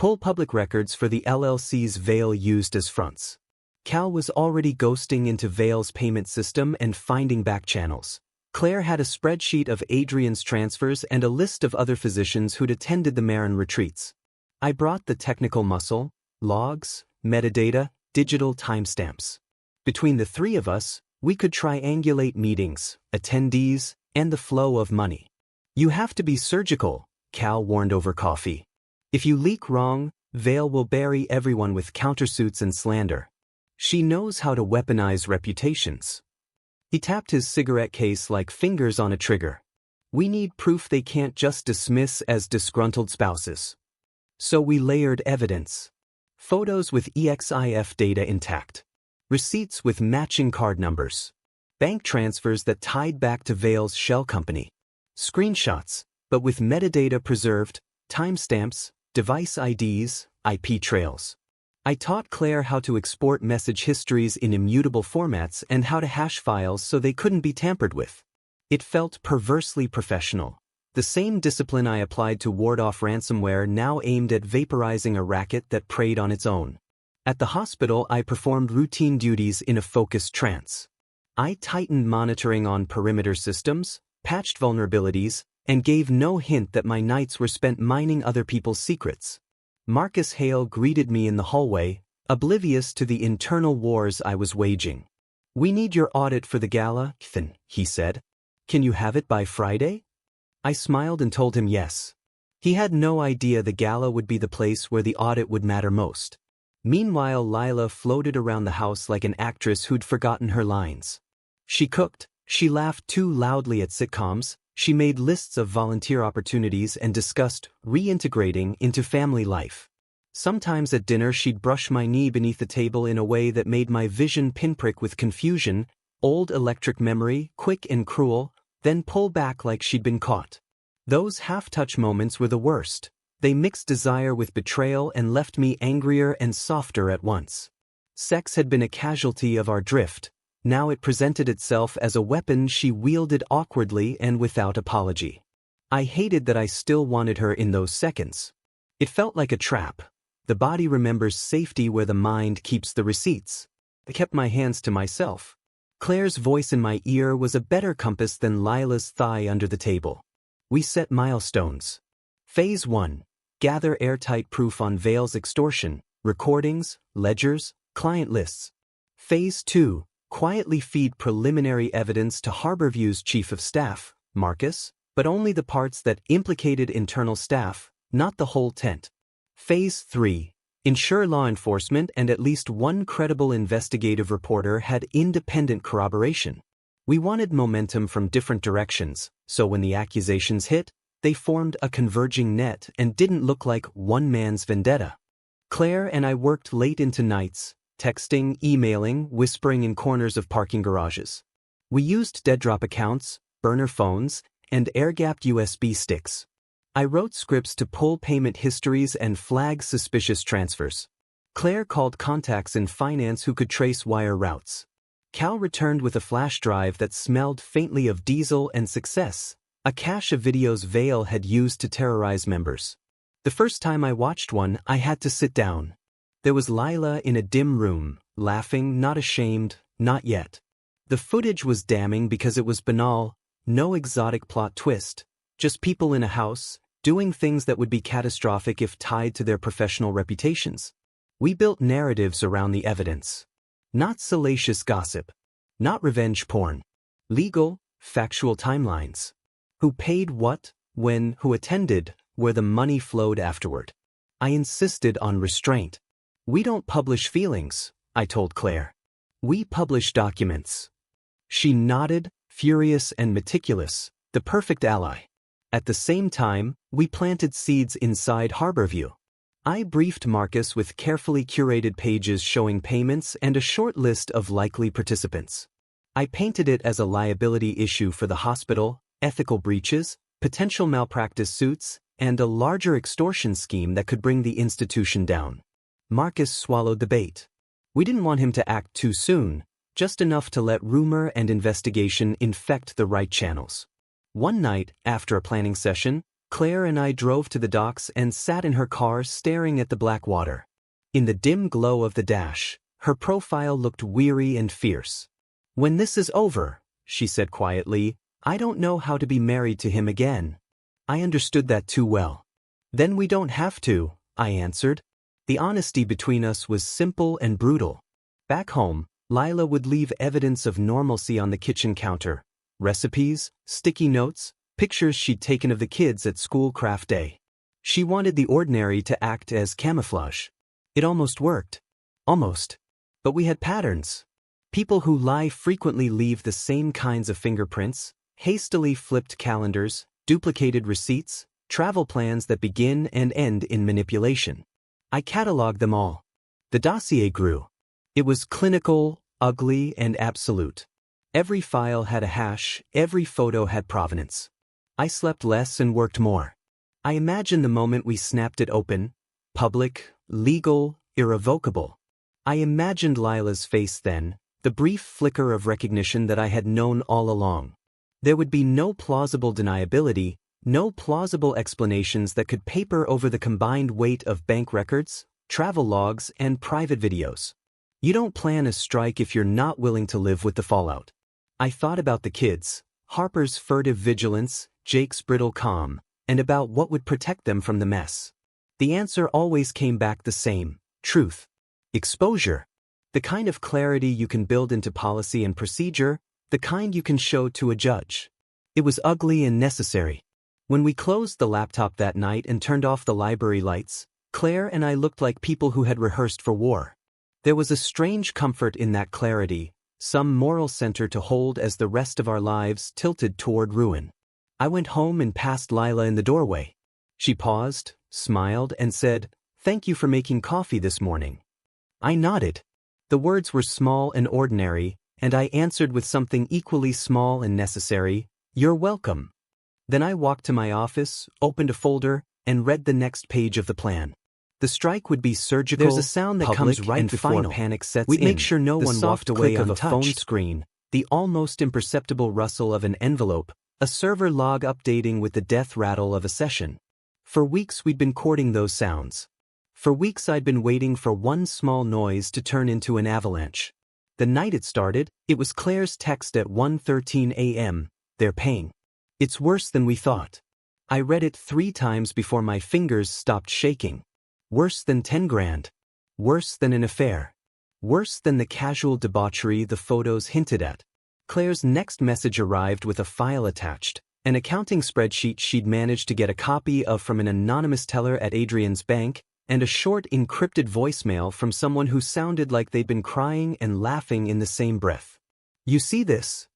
[SPEAKER 1] Pull public records for the LLC's Veil used as fronts. Cal was already ghosting into Veil's payment system and finding back channels. Claire had a spreadsheet of Adrian's transfers and a list of other physicians who'd attended the Marin retreats. I brought the technical muscle, logs, metadata, digital timestamps. Between the three of us, we could triangulate meetings, attendees, and the flow of money. You have to be surgical, Cal warned over coffee. If you leak wrong, Veil will bury everyone with countersuits and slander. She knows how to weaponize reputations. He tapped his cigarette case like fingers on a trigger. We need proof they can't just dismiss as disgruntled spouses. So we layered evidence. Photos with EXIF data intact. Receipts with matching card numbers. Bank transfers that tied back to Veil's shell company. Screenshots, but with metadata preserved, timestamps, device IDs, IP trails. I taught Claire how to export message histories in immutable formats and how to hash files so they couldn't be tampered with. It felt perversely professional. The same discipline I applied to ward off ransomware now aimed at vaporizing a racket that preyed on its own. At the hospital, I performed routine duties in a focused trance. I tightened monitoring on perimeter systems, patched vulnerabilities, and gave no hint that my nights were spent mining other people's secrets. Marcus Hale greeted me in the hallway, oblivious to the internal wars I was waging. "We need your audit for the gala, Ethan," he said. "Can you have it by Friday?" I smiled and told him yes. He had no idea the gala would be the place where the audit would matter most. Meanwhile, Lila floated around the house like an actress who'd forgotten her lines. She cooked, she laughed too loudly at sitcoms, she made lists of volunteer opportunities and discussed reintegrating into family life. Sometimes at dinner she'd brush my knee beneath the table in a way that made my vision pinprick with confusion, old electric memory, quick and cruel, then pull back like she'd been caught. Those half-touch moments were the worst. They mixed desire with betrayal and left me angrier and softer at once. Sex had been a casualty of our drift. Now it presented itself as a weapon she wielded awkwardly and without apology. I hated that I still wanted her in those seconds. It felt like a trap. The body remembers safety where the mind keeps the receipts. I kept my hands to myself. Claire's voice in my ear was a better compass than Lila's thigh under the table. We set milestones. Phase 1. Gather airtight proof on Veil's extortion, recordings, ledgers, client lists. Phase 2. Quietly feed preliminary evidence to Harborview's chief of staff, Marcus, but only the parts that implicated internal staff, not the whole tent. Phase 3. Ensure law enforcement and at least one credible investigative reporter had independent corroboration. We wanted momentum from different directions, so when the accusations hit, they formed a converging net and didn't look like one man's vendetta. Claire and I worked late into nights, texting, emailing, whispering in corners of parking garages. We used dead-drop accounts, burner phones, and air-gapped USB sticks. I wrote scripts to pull payment histories and flag suspicious transfers. Claire called contacts in finance who could trace wire routes. Cal returned with a flash drive that smelled faintly of diesel and success, a cache of videos Veil had used to terrorize members. The first time I watched one, I had to sit down. There was Lila in a dim room, laughing, not ashamed, not yet. The footage was damning because it was banal, no exotic plot twist, just people in a house, doing things that would be catastrophic if tied to their professional reputations. We built narratives around the evidence. Not salacious gossip. Not revenge porn. Legal, factual timelines. Who paid what, when, who attended, where the money flowed afterward. I insisted on restraint. "We don't publish feelings," I told Claire. "We publish documents." She nodded, furious and meticulous, the perfect ally. At the same time, we planted seeds inside Harborview. I briefed Marcus with carefully curated pages showing payments and a short list of likely participants. I painted it as a liability issue for the hospital, ethical breaches, potential malpractice suits, and a larger extortion scheme that could bring the institution down. Marcus swallowed the bait. We didn't want him to act too soon, just enough to let rumor and investigation infect the right channels. One night, after a planning session, Claire and I drove to the docks and sat in her car staring at the black water. In the dim glow of the dash, her profile looked weary and fierce. "When this is over," she said quietly, "I don't know how to be married to him again." I understood that too well. "Then we don't have to," I answered. The honesty between us was simple and brutal. Back home, Lila would leave evidence of normalcy on the kitchen counter. Recipes, sticky notes, pictures she'd taken of the kids at school craft day. She wanted the ordinary to act as camouflage. It almost worked. Almost. But we had patterns. People who lie frequently leave the same kinds of fingerprints: hastily flipped calendars, duplicated receipts, travel plans that begin and end in manipulation. I cataloged them all. The dossier grew. It was clinical, ugly, and absolute. Every file had a hash, every photo had provenance. I slept less and worked more. I imagined the moment we snapped it open: public, legal, irrevocable. I imagined Lila's face then, the brief flicker of recognition that I had known all along. There would be no plausible deniability, no plausible explanations that could paper over the combined weight of bank records, travel logs, and private videos. You don't plan a strike if you're not willing to live with the fallout. I thought about the kids, Harper's furtive vigilance, Jake's brittle calm, and about what would protect them from the mess. The answer always came back the same: truth. Exposure. The kind of clarity you can build into policy and procedure, the kind you can show to a judge. It was ugly and necessary. When we closed the laptop that night and turned off the library lights, Claire and I looked like people who had rehearsed for war. There was a strange comfort in that clarity, some moral center to hold as the rest of our lives tilted toward ruin. I went home and passed Lila in the doorway. She paused, smiled, and said, "Thank you for making coffee this morning." I nodded. The words were small and ordinary, and I answered with something equally small and necessary: "You're welcome." Then I walked to my office, opened a folder, and read the next page of the plan. The strike would be surgical. There's a sound that comes right before final panic sets in. We'd make sure no one walked away untouched. The soft click of a phone screen, the almost imperceptible rustle of an envelope, a server log updating with the death rattle of a session. For weeks we'd been courting those sounds. For weeks I'd been waiting for one small noise to turn into an avalanche. The night it started, it was Claire's text at 1:13 a.m. "They're paying. It's worse than we thought." I read it 3 times before my fingers stopped shaking. Worse than 10 grand. Worse than an affair. Worse than the casual debauchery the photos hinted at. Claire's next message arrived with a file attached, an accounting spreadsheet she'd managed to get a copy of from an anonymous teller at Adrian's bank, and a short encrypted voicemail from someone who sounded like they'd been crying and laughing in the same breath. "You see this?"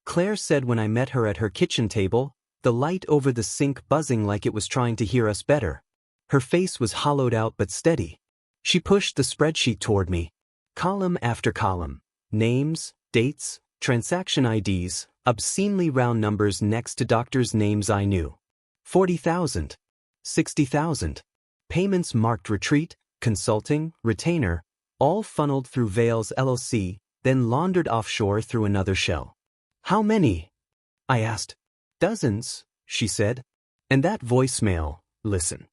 [SPEAKER 1] Claire said when I met her at her kitchen table, the light over the sink buzzing like it was trying to hear us better. Her face was hollowed out but steady. She pushed the spreadsheet toward me. Column after column. Names, dates, transaction IDs, obscenely round numbers next to doctors' names I knew. 40,000. 60,000. Payments marked retreat, consulting, retainer, all funneled through Vales LLC, then laundered offshore through another shell. "How many?" I asked. "Dozens," she said. And that voicemail, listen.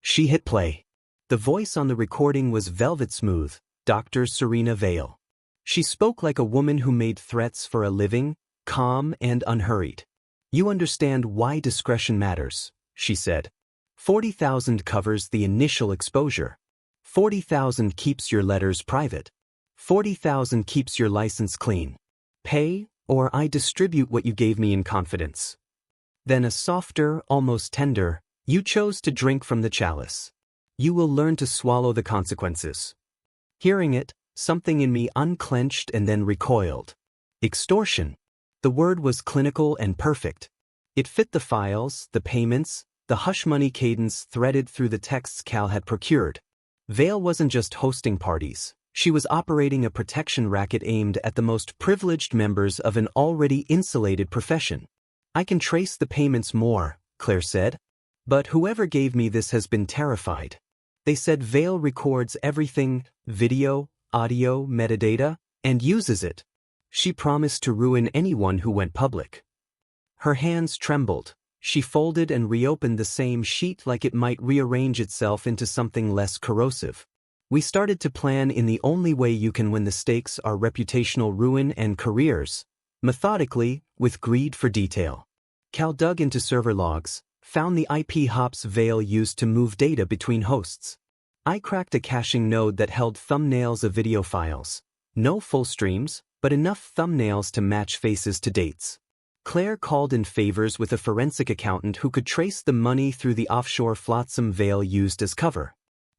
[SPEAKER 1] She hit play. The voice on the recording was velvet smooth, Dr. Serena Vale. She spoke like a woman who made threats for a living, calm and unhurried. "You understand why discretion matters," she said. 40,000 covers the initial exposure. 40,000 keeps your letters private. 40,000 keeps your license clean. Pay, or I distribute what you gave me in confidence. Then a softer, almost tender, "You chose to drink from the chalice. You will learn to swallow the consequences." Hearing it, something in me unclenched and then recoiled. Extortion. The word was clinical and perfect. It fit the files, the payments, the hush-money cadence threaded through the texts Cal had procured. Vale wasn't just hosting parties. She was operating a protection racket aimed at the most privileged members of an already insulated profession. "I can trace the payments more," Claire said. "But whoever gave me this has been terrified. They said Vale records everything, video, audio, metadata, and uses it. She promised to ruin anyone who went public." Her hands trembled. She folded and reopened the same sheet like it might rearrange itself into something less corrosive. We started to plan in the only way you can when the stakes are reputational ruin and careers, methodically, with greed for detail. Cal dug into server logs, found the IP hops Veil used to move data between hosts. I cracked a caching node that held thumbnails of video files. No full streams, but enough thumbnails to match faces to dates. Claire called in favors with a forensic accountant who could trace the money through the offshore flotsam Veil used as cover.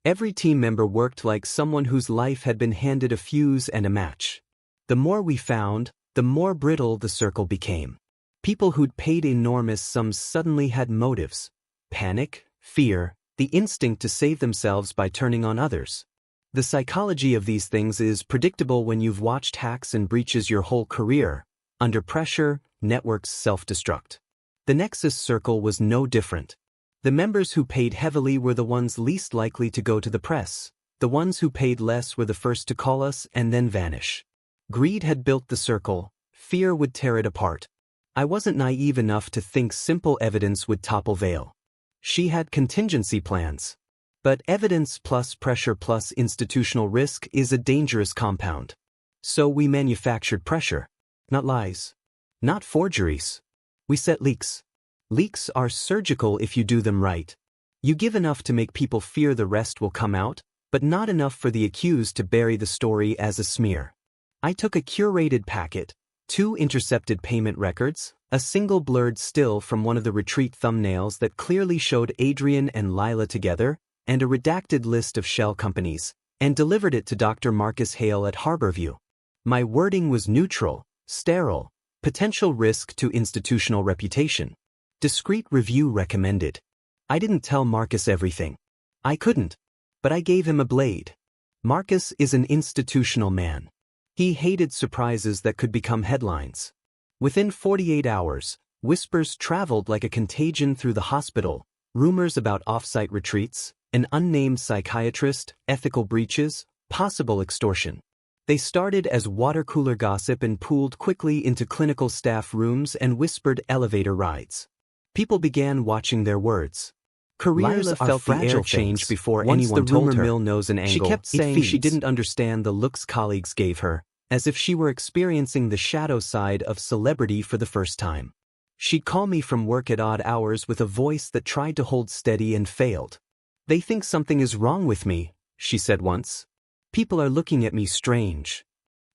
[SPEAKER 1] Every team member worked like someone whose life had been handed a fuse and a match. The more we found, the more brittle the circle became. People who'd paid enormous sums suddenly had motives: panic, fear, the instinct to save themselves by turning on others. The psychology of these things is predictable when you've watched hacks and breaches your whole career. Under pressure, networks self-destruct. The Nexus Circle was no different. The members who paid heavily were the ones least likely to go to the press. The ones who paid less were the first to call us and then vanish. Greed had built the circle, fear would tear it apart. I wasn't naive enough to think simple evidence would topple Veil. She had contingency plans. But evidence plus pressure plus institutional risk is a dangerous compound. So we manufactured pressure. Not lies. Not forgeries. We set leaks. Leaks are surgical if you do them right. You give enough to make people fear the rest will come out, but not enough for the accused to bury the story as a smear. I took a curated packet, 2 intercepted payment records, a single blurred still from one of the retreat thumbnails that clearly showed Adrian and Lila together, and a redacted list of shell companies, and delivered it to Dr. Marcus Hale at Harborview. My wording was neutral, sterile, potential risk to institutional reputation. Discreet review recommended. I didn't tell Marcus everything. I couldn't. But I gave him a blade. Marcus is an institutional man. He hated surprises that could become headlines. Within 48 hours, whispers traveled like a contagion through the hospital, rumors about off-site retreats, an unnamed psychiatrist, ethical breaches, possible extortion. They started as water-cooler gossip and pooled quickly into clinical staff rooms and whispered elevator rides. People began watching their words. Careers
[SPEAKER 2] Lila
[SPEAKER 1] are
[SPEAKER 2] felt the
[SPEAKER 1] fragile
[SPEAKER 2] air change
[SPEAKER 1] before
[SPEAKER 2] once
[SPEAKER 1] anyone
[SPEAKER 2] the
[SPEAKER 1] told
[SPEAKER 2] rumor
[SPEAKER 1] her.
[SPEAKER 2] mill knows an angle.
[SPEAKER 1] She kept
[SPEAKER 2] it
[SPEAKER 1] saying she
[SPEAKER 2] feeds.
[SPEAKER 1] didn't understand the looks colleagues gave her, as if she were experiencing the shadow side of celebrity for the first time. She'd call me from work at odd hours with a voice that tried to hold steady and failed. "They think something is wrong with me," she said once. "People are looking at me strange."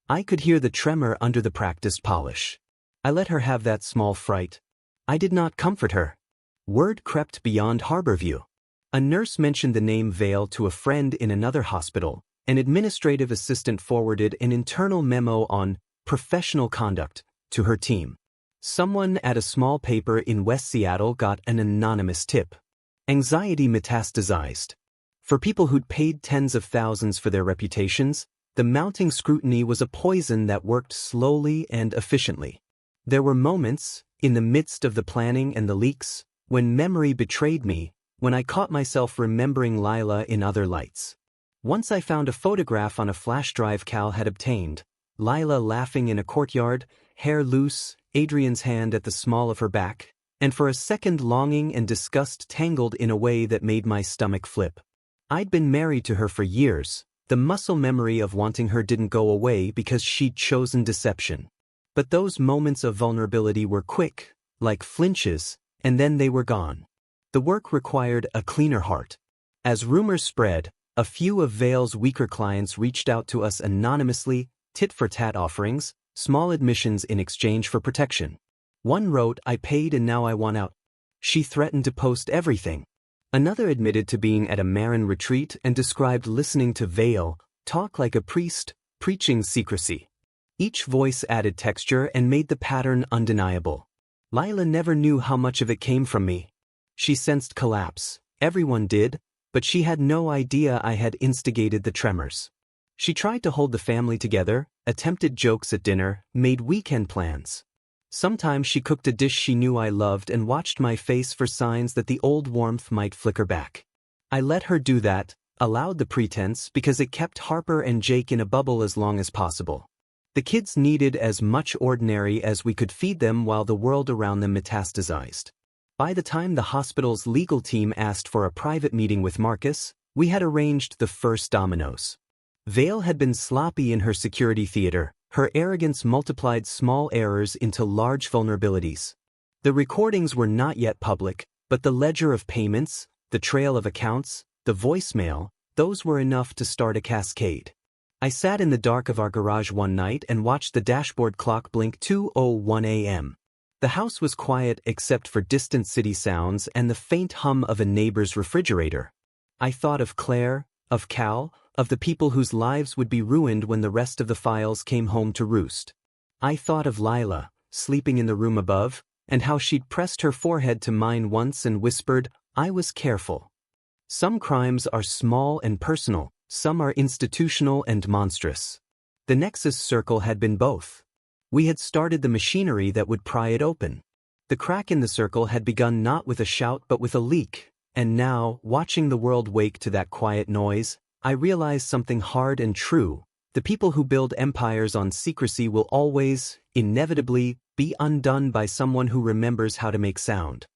[SPEAKER 1] I could hear the tremor under the practiced polish. I let her have that small fright. I did not comfort her. Word crept beyond Harborview. A nurse mentioned the name Veil to a friend in another hospital. An administrative assistant forwarded an internal memo on professional conduct to her team. Someone at a small paper in West Seattle got an anonymous tip. Anxiety metastasized. For people who'd paid tens of thousands for their reputations, the mounting scrutiny was a poison that worked slowly and efficiently. There were moments, in the midst of the planning and the leaks, when memory betrayed me, when I caught myself remembering Lila in other lights. Once I found a photograph on a flash drive Cal had obtained, Lila laughing in a courtyard, hair loose, Adrian's hand at the small of her back, and for a second longing and disgust tangled in a way that made my stomach flip. I'd been married to her for years. The muscle memory of wanting her didn't go away because she'd chosen deception. But those moments of vulnerability were quick, like flinches, and then they were gone. The work required a cleaner heart. As rumors spread, a few of Veil's weaker clients reached out to us anonymously, tit-for-tat offerings, small admissions in exchange for protection. One wrote, "I paid and now I want out." She threatened to post everything. Another admitted to being at a Marin retreat and described listening to Veil talk like a priest, preaching secrecy. Each voice added texture and made the pattern undeniable. Lila never knew how much of it came from me. She sensed collapse. Everyone did, but she had no idea I had instigated the tremors. She tried to hold the family together, attempted jokes at dinner, made weekend plans. Sometimes she cooked a dish she knew I loved and watched my face for signs that the old warmth might flicker back. I let her do that, allowed the pretense because it kept Harper and Jake in a bubble as long as possible. The kids needed as much ordinary as we could feed them while the world around them metastasized. By the time the hospital's legal team asked for a private meeting with Marcus, we had arranged the first dominoes. Vale had been sloppy in her security theater, her arrogance multiplied small errors into large vulnerabilities. The recordings were not yet public, but the ledger of payments, the trail of accounts, the voicemail, those were enough to start a cascade. I sat in the dark of our garage one night and watched the dashboard clock blink 2:01 a.m. The house was quiet except for distant city sounds and the faint hum of a neighbor's refrigerator. I thought of Claire, of Cal, of the people whose lives would be ruined when the rest of the files came home to roost. I thought of Lila, sleeping in the room above, and how she'd pressed her forehead to mine once and whispered, "I was careful." Some crimes are small and personal, some are institutional and monstrous. The Nexus Circle had been both. We had started the machinery that would pry it open. The crack in the circle had begun not with a shout but with a leak, and now, watching the world wake to that quiet noise, I realized something hard and true. The people who build empires on secrecy will always, inevitably, be undone by someone who remembers how to make sound.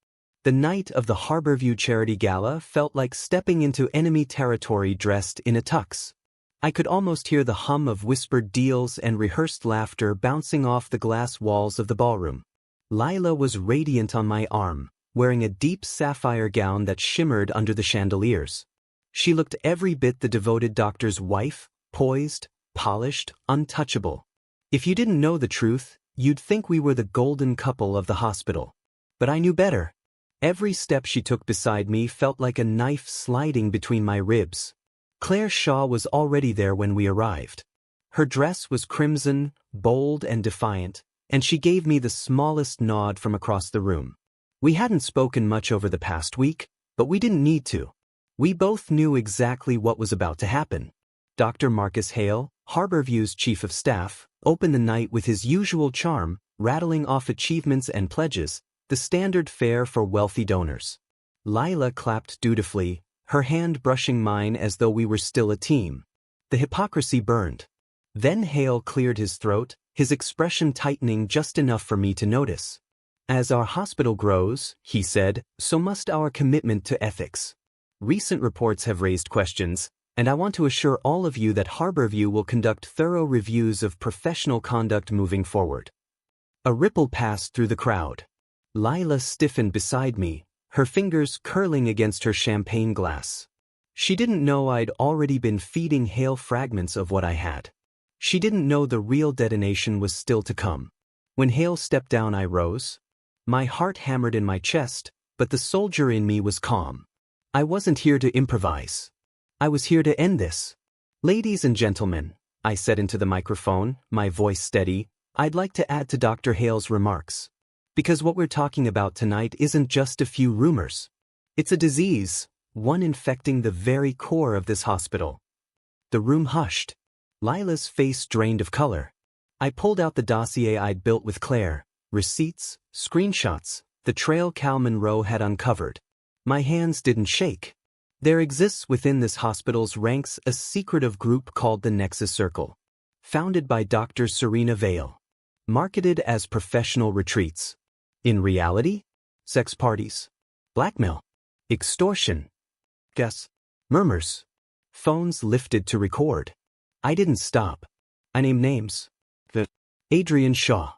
[SPEAKER 1] The night of the Harborview Charity Gala felt like stepping into enemy territory dressed in a tux. I could almost hear the hum of whispered deals and rehearsed laughter bouncing off the glass walls of the ballroom. Lila was radiant on my arm, wearing a deep sapphire gown that shimmered under the chandeliers. She looked every bit the devoted doctor's wife, poised, polished, untouchable. If you didn't know the truth, you'd think we were the golden couple of the hospital. But I knew better. Every step she took beside me felt like a knife sliding between my ribs. Claire Shaw was already there when we arrived. Her dress was crimson, bold and defiant, and she gave me the smallest nod from across the room. We hadn't spoken much over the past week, but we didn't need to. We both knew exactly what was about to happen. Dr. Marcus Hale, Harborview's chief of staff, opened the night with his usual charm, rattling off achievements and pledges, the standard fare for wealthy donors. Lila clapped dutifully, her hand brushing mine as though we were still a team. The hypocrisy burned. Then Hale cleared his throat, his expression tightening just enough for me to notice. "As our hospital grows," he said, "so must our commitment to ethics. Recent reports have raised questions, and I want to assure all of you that Harborview will conduct thorough reviews of professional conduct moving forward." A ripple passed through the crowd. Lila stiffened beside me, her fingers curling against her champagne glass. She didn't know I'd already been feeding Hale fragments of what I had. She didn't know the real detonation was still to come. When Hale stepped down, I rose. My heart hammered in my chest, but the soldier in me was calm. I wasn't here to improvise. I was here to end this. "Ladies and gentlemen," I said into the microphone, my voice steady, "I'd like to add to Dr. Hale's remarks. Because what we're talking about tonight isn't just a few rumors. It's a disease, one infecting the very core of this hospital." The room hushed. Lila's face drained of color. I pulled out the dossier I'd built with Claire, receipts, screenshots, the trail Cal Monroe had uncovered. My hands didn't shake. There exists within this hospital's ranks a secretive group called the Nexus Circle. Founded by Dr. Serena Vale. Marketed as professional retreats. In reality, sex parties, blackmail, extortion, guess, murmurs. Phones lifted to record. I didn't stop. I named names. Adrian Shaw.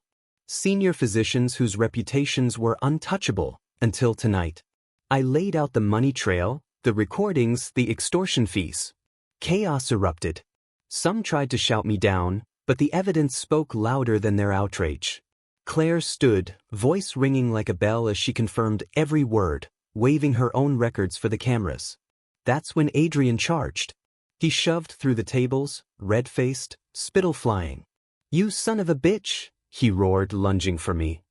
[SPEAKER 1] Senior physicians whose reputations were untouchable until tonight. I laid out the money trail, the recordings, the extortion fees. Chaos erupted. Some tried to shout me down, but the evidence spoke louder than their outrage. Claire stood, voice ringing like a bell as she confirmed every word, waving her own records for the cameras. That's when Adrian charged. He shoved through the tables, red-faced, spittle flying. "You son of a bitch," he roared, lunging for me.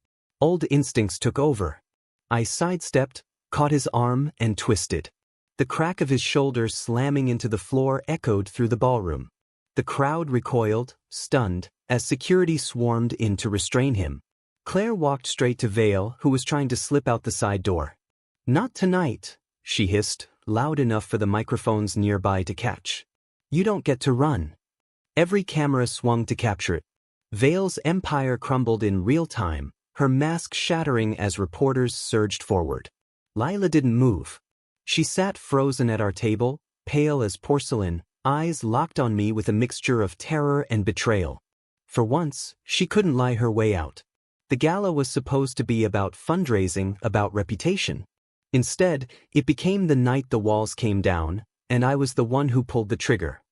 [SPEAKER 1] Old instincts took over. I sidestepped, caught his arm, and twisted. The crack of his shoulder slamming into the floor echoed through the ballroom. The crowd recoiled, stunned, as security swarmed in to restrain him. Claire walked straight to Vale, who was trying to slip out the side door. "Not tonight," she hissed, loud enough for the microphones nearby to catch. "You don't get to run." Every camera swung to capture it. Vale's empire crumbled in real time, her mask shattering as reporters surged forward. Lila didn't move. She sat frozen at our table, pale as porcelain, eyes locked on me with a mixture of terror and betrayal. For once, she couldn't lie her way out. The gala was supposed to be about fundraising, about reputation. Instead, it became the night the walls came down, and I was the one who pulled the trigger.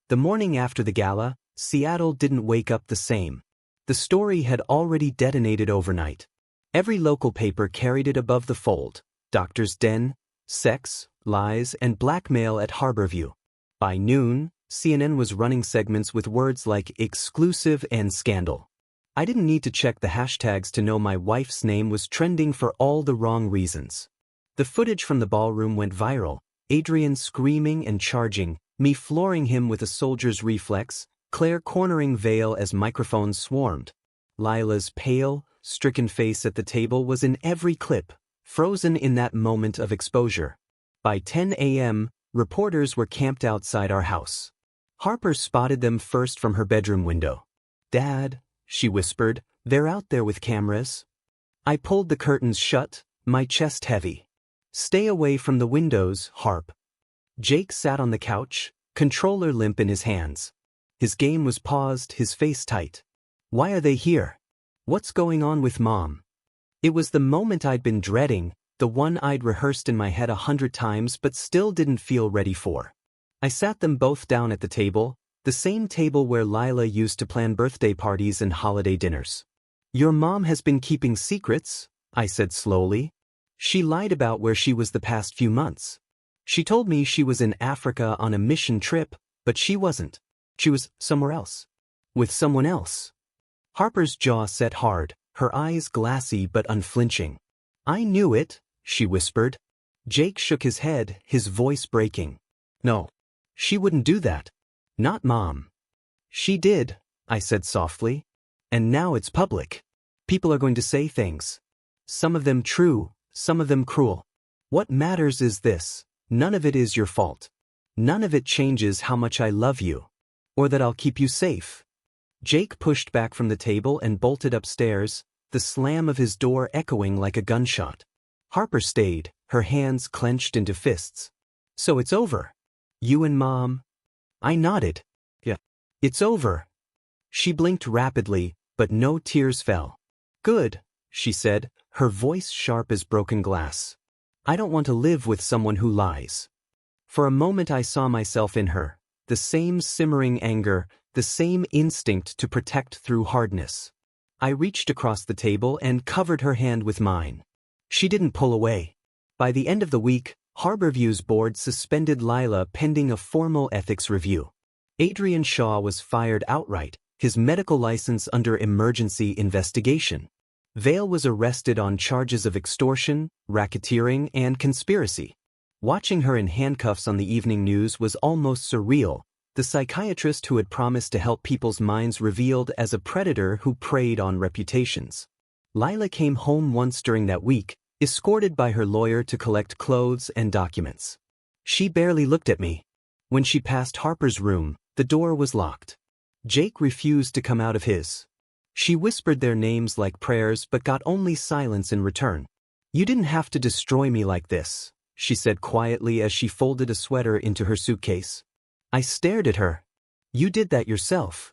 [SPEAKER 1] The morning after the gala, Seattle didn't wake up the same. The story had already detonated overnight. Every local paper carried it above the fold: doctor's den, sex, lies, and blackmail at Harborview. By noon, CNN was running segments with words like exclusive and scandal. I didn't need to check the hashtags to know my wife's name was trending for all the wrong reasons. The footage from the ballroom went viral: Adrian screaming and charging, me flooring him with a soldier's reflex, Claire cornering Vale as microphones swarmed. Lila's pale, stricken face at the table was in every clip, frozen in that moment of exposure. By 10 a.m., reporters were camped outside our house. Harper spotted them first from her bedroom window. "Dad," she whispered, "they're out there with cameras." I pulled the curtains shut, my chest heavy. "Stay away from the windows, Harp." Jake sat on the couch, controller limp in his hands. His game was paused, his face tight. "Why are they here? What's going on with Mom?" It was the moment I'd been dreading, the one I'd rehearsed in my head 100 times but still didn't feel ready for. I sat them both down at the table, the same table where Lila used to plan birthday parties and holiday dinners. "Your mom has been keeping secrets," I said slowly. "She lied about where she was the past few months. She told me she was in Africa on a mission trip, but she wasn't. She was somewhere else. With someone else." Harper's jaw set hard, her eyes glassy but unflinching. "I knew it," she whispered. Jake shook his head, his voice breaking. "No. She wouldn't do that. Not Mom." "She did," I said softly. "And now it's public. People are going to say things. Some of them true, some of them cruel. What matters is this: none of it is your fault. None of it changes how much I love you. Or that I'll keep you safe." Jake pushed back from the table and bolted upstairs, the slam of his door echoing like a gunshot. Harper stayed, her hands clenched into fists. "So it's over? You and Mom?" I nodded. "Yeah. It's over." She blinked rapidly, but no tears fell. "Good," she said, her voice sharp as broken glass. "I don't want to live with someone who lies." For a moment I saw myself in her, the same simmering anger, the same instinct to protect through hardness. I reached across the table and covered her hand with mine. She didn't pull away. By the end of the week, Harborview's board suspended Lila pending a formal ethics review. Adrian Shaw was fired outright, his medical license under emergency investigation. Vale was arrested on charges of extortion, racketeering, and conspiracy. Watching her in handcuffs on the evening news was almost surreal, the psychiatrist who had promised to help people's minds revealed as a predator who preyed on reputations. Lila came home once during that week, escorted by her lawyer to collect clothes and documents. She barely looked at me. When she passed Harper's room, the door was locked. Jake refused to come out of his. She whispered their names like prayers but got only silence in return. "You didn't have to destroy me like this," she said quietly as she folded a sweater into her suitcase. I stared at her. "You did that yourself."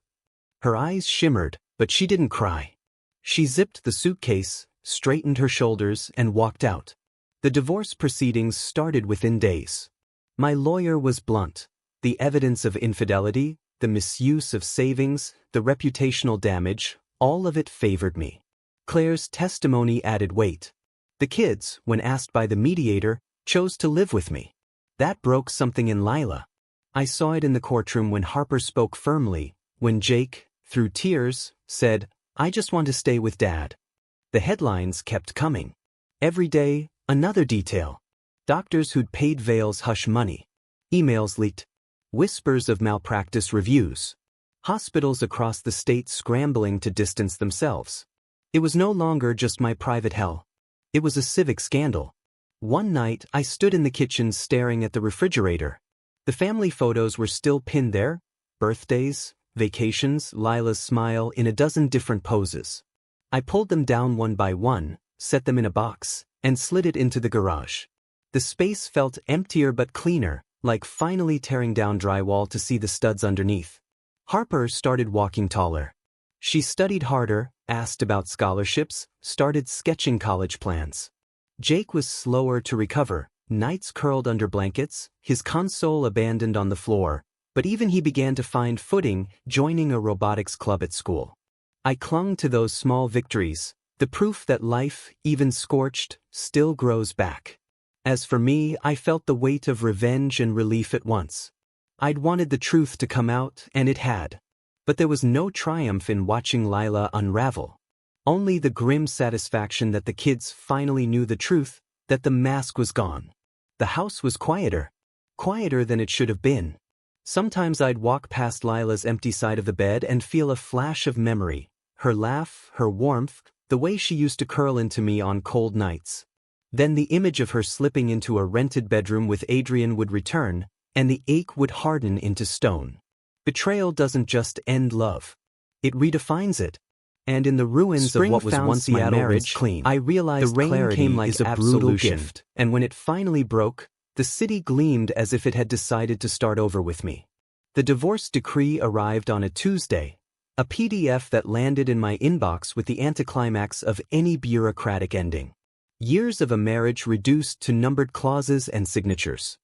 [SPEAKER 1] Her eyes shimmered, but she didn't cry. She zipped the suitcase, straightened her shoulders, and walked out. The divorce proceedings started within days. My lawyer was blunt. The evidence of infidelity, the misuse of savings, the reputational damage, all of it favored me. Claire's testimony added weight. The kids, when asked by the mediator, chose to live with me. That broke something in Lila. I saw it in the courtroom when Harper spoke firmly, when Jake, through tears, said, "I just want to stay with Dad." The headlines kept coming. Every day, another detail. Doctors who'd paid Vale's hush money. Emails leaked. Whispers of malpractice reviews. Hospitals across the state scrambling to distance themselves. It was no longer just my private hell. It was a civic scandal. One night, I stood in the kitchen staring at the refrigerator. The family photos were still pinned there. Birthdays, vacations, Lila's smile in a dozen different poses. I pulled them down one by one, set them in a box, and slid it into the garage. The space felt emptier but cleaner, like finally tearing down drywall to see the studs underneath. Harper started walking taller. She studied harder, asked about scholarships, started sketching college plans. Jake was slower to recover, nights curled under blankets, his console abandoned on the floor, but even he began to find footing, joining a robotics club at school. I clung to those small victories, the proof that life, even scorched, still grows back. As for me, I felt the weight of revenge and relief at once. I'd wanted the truth to come out, and it had. But there was no triumph in watching Lila unravel. Only the grim satisfaction that the kids finally knew the truth, that the mask was gone. The house was quieter. Quieter than it should have been. Sometimes I'd walk past Lila's empty side of the bed and feel a flash of memory, her laugh, her warmth, the way she used to curl into me on cold nights. Then the image of her slipping into a rented bedroom with Adrian would return, and the ache would harden into stone. Betrayal doesn't just end love. It redefines it. And in the ruins of what was once my marriage, I realized the rain came like a brutal gift, and when it finally broke, the city gleamed as if it had decided to start over with me. The divorce decree arrived on a Tuesday, a PDF that landed in my inbox with the anticlimax of any bureaucratic ending. Years of a marriage reduced to numbered clauses and signatures.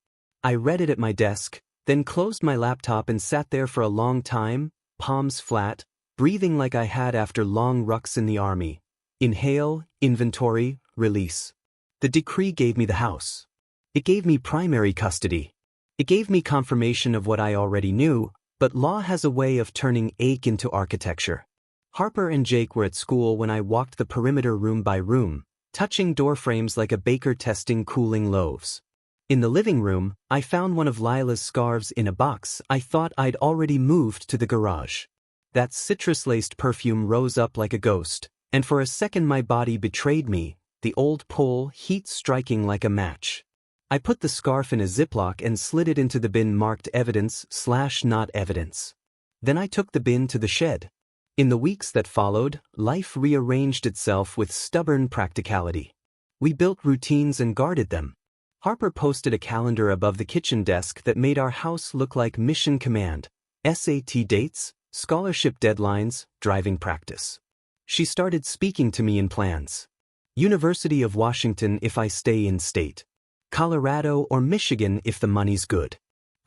[SPEAKER 1] I read it at my desk, then closed my laptop and sat there for a long time, palms flat, breathing like I had after long rucks in the army. Inhale, inventory, release. The decree gave me the house. It gave me primary custody. It gave me confirmation of what I already knew, but law has a way of turning ache into architecture. Harper and Jake were at school when I walked the perimeter room by room, touching door frames like a baker testing cooling loaves. In the living room, I found one of Lila's scarves in a box I thought I'd already moved to the garage. That citrus-laced perfume rose up like a ghost, and for a second my body betrayed me, the old pull, heat striking like a match. I put the scarf in a Ziploc and slid it into the bin marked evidence/not evidence. Then I took the bin to the shed. In the weeks that followed, life rearranged itself with stubborn practicality. We built routines and guarded them. Harper posted a calendar above the kitchen desk that made our house look like mission command, SAT dates, scholarship deadlines, driving practice. She started speaking to me in plans. University of Washington if I stay in state. Colorado or Michigan if the money's good.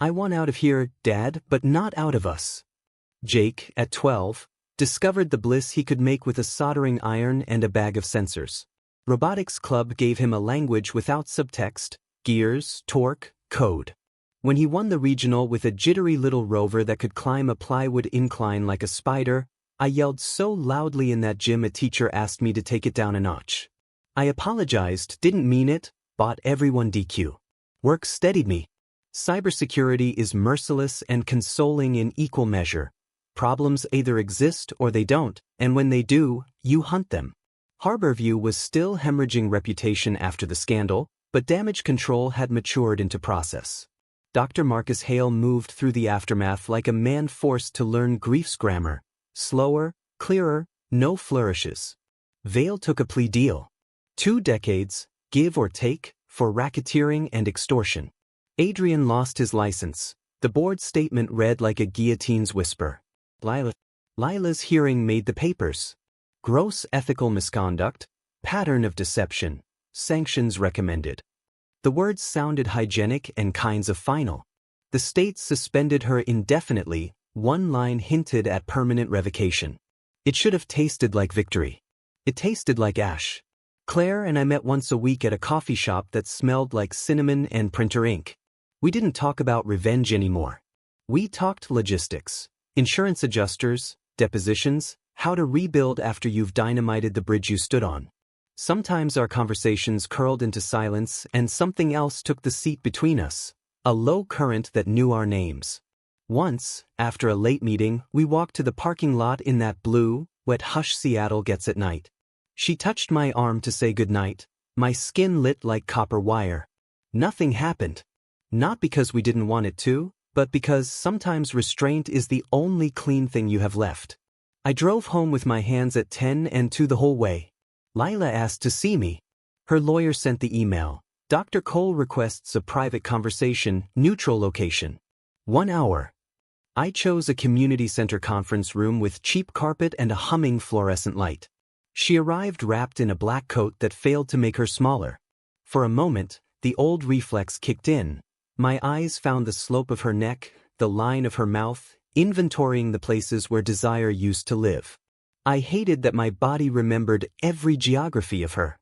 [SPEAKER 1] I want out of here, Dad, but not out of us. Jake, at 12, discovered the bliss he could make with a soldering iron and a bag of sensors. Robotics Club gave him a language without subtext, gears, torque, code. When he won the regional with a jittery little rover that could climb a plywood incline like a spider, I yelled so loudly in that gym a teacher asked me to take it down a notch. I apologized, didn't mean it, bought everyone DQ. Work steadied me. Cybersecurity is merciless and consoling in equal measure. Problems either exist or they don't, and when they do, you hunt them. Harborview was still hemorrhaging reputation after the scandal, but damage control had matured into process. Dr. Marcus Hale moved through the aftermath like a man forced to learn grief's grammar. Slower, clearer, no flourishes. Vale took a plea deal. 2 decades, give or take, for racketeering and extortion. Adrian lost his license. The board statement read like a guillotine's whisper. Lila's hearing made the papers. Gross ethical misconduct, pattern of deception, sanctions recommended. The words sounded hygienic and kinds of final. The state suspended her indefinitely, one line hinted at permanent revocation. It should have tasted like victory. It tasted like ash. Claire and I met once a week at a coffee shop that smelled like cinnamon and printer ink. We didn't talk about revenge anymore. We talked logistics, insurance adjusters, depositions, how to rebuild after you've dynamited the bridge you stood on. Sometimes our conversations curled into silence and something else took the seat between us, a low current that knew our names. Once, after a late meeting, we walked to the parking lot in that blue, wet hush Seattle gets at night. She touched my arm to say goodnight, my skin lit like copper wire. Nothing happened. Not because we didn't want it to, but because sometimes restraint is the only clean thing you have left. I drove home with my hands at 10 and 2 the whole way. Lila asked to see me. Her lawyer sent the email. Dr. Cole requests a private conversation, neutral location. 1 hour. I chose a community center conference room with cheap carpet and a humming fluorescent light. She arrived wrapped in a black coat that failed to make her smaller. For a moment, the old reflex kicked in. My eyes found the slope of her neck, the line of her mouth, inventorying the places where desire used to live. I hated that my body remembered every geography of her.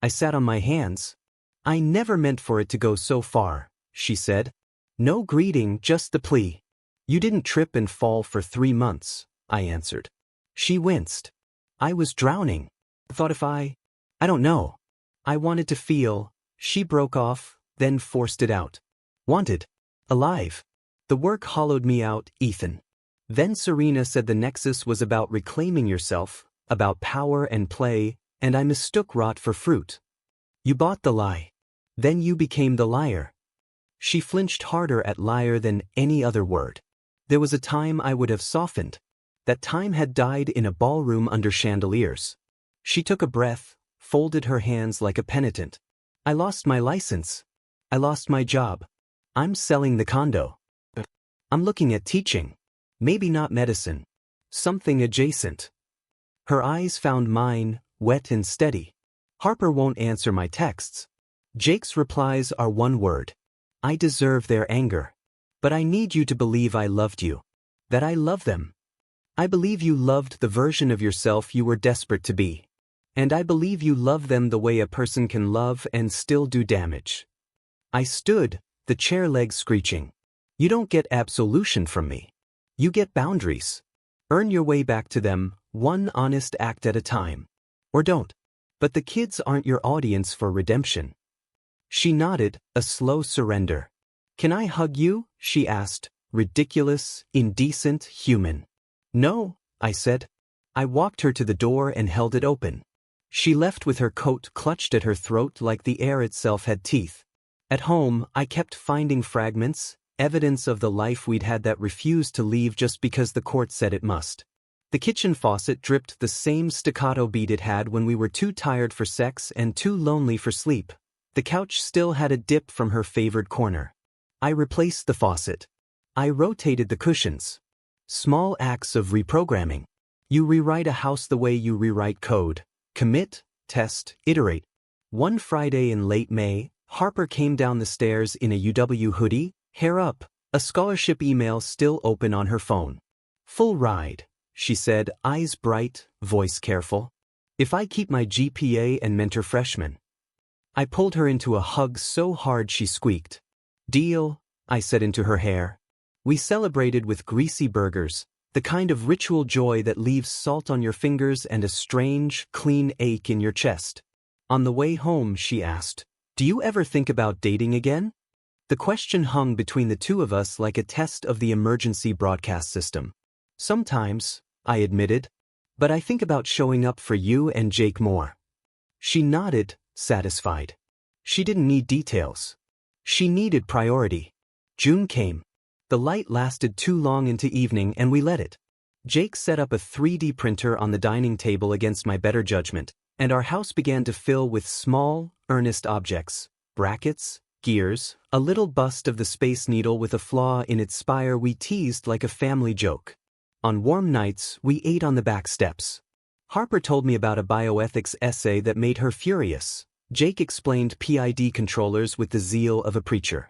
[SPEAKER 1] I sat on my hands. I never meant for it to go so far, she said. No greeting, just the plea. You didn't trip and fall for 3 months, I answered. She winced. I was drowning. Thought if I don't know. I wanted to feel. She broke off, then forced it out. Wanted. Alive. The work hollowed me out, Ethan. Then Serena said the nexus was about reclaiming yourself, about power and play, and I mistook rot for fruit. You bought the lie. Then you became the liar. She flinched harder at liar than any other word. There was a time I would have softened. That time had died in a ballroom under chandeliers. She took a breath, folded her hands like a penitent. I lost my license. I lost my job. I'm selling the condo. I'm looking at teaching. Maybe not medicine. Something adjacent. Her eyes found mine, wet and steady. Harper won't answer my texts. Jake's replies are one word. I deserve their anger. But I need you to believe I loved you. That I love them. I believe you loved the version of yourself you were desperate to be. And I believe you love them the way a person can love and still do damage. I stood, the chair legs screeching. You don't get absolution from me. You get boundaries. Earn your way back to them, one honest act at a time. Or don't. But the kids aren't your audience for redemption. She nodded, a slow surrender. Can I hug you? She asked, ridiculous, indecent, human. No, I said. I walked her to the door and held it open. She left with her coat clutched at her throat like the air itself had teeth. At home, I kept finding fragments, evidence of the life we'd had that refused to leave just because the court said it must. The kitchen faucet dripped the same staccato beat it had when we were too tired for sex and too lonely for sleep. The couch still had a dip from her favored corner. I replaced the faucet. I rotated the cushions. Small acts of reprogramming. You rewrite a house the way you rewrite code. Commit, test, iterate. One Friday in late May, Harper came down the stairs in a UW hoodie, hair up, a scholarship email still open on her phone. Full ride, she said, eyes bright, voice careful. If I keep my GPA and mentor freshmen. I pulled her into a hug so hard she squeaked. Deal, I said into her hair. We celebrated with greasy burgers, the kind of ritual joy that leaves salt on your fingers and a strange, clean ache in your chest. On the way home, she asked, do you ever think about dating again? The question hung between the two of us like a test of the emergency broadcast system. Sometimes, I admitted, but I think about showing up for you and Jake more. She nodded, satisfied. She didn't need details. She needed priority. June came. The light lasted too long into evening and we let it. Jake set up a 3D printer on the dining table against my better judgment, and our house began to fill with small, earnest objects, brackets, gears, a little bust of the Space Needle with a flaw in its spire we teased like a family joke. On warm nights, we ate on the back steps. Harper told me about a bioethics essay that made her furious. Jake explained PID controllers with the zeal of a preacher.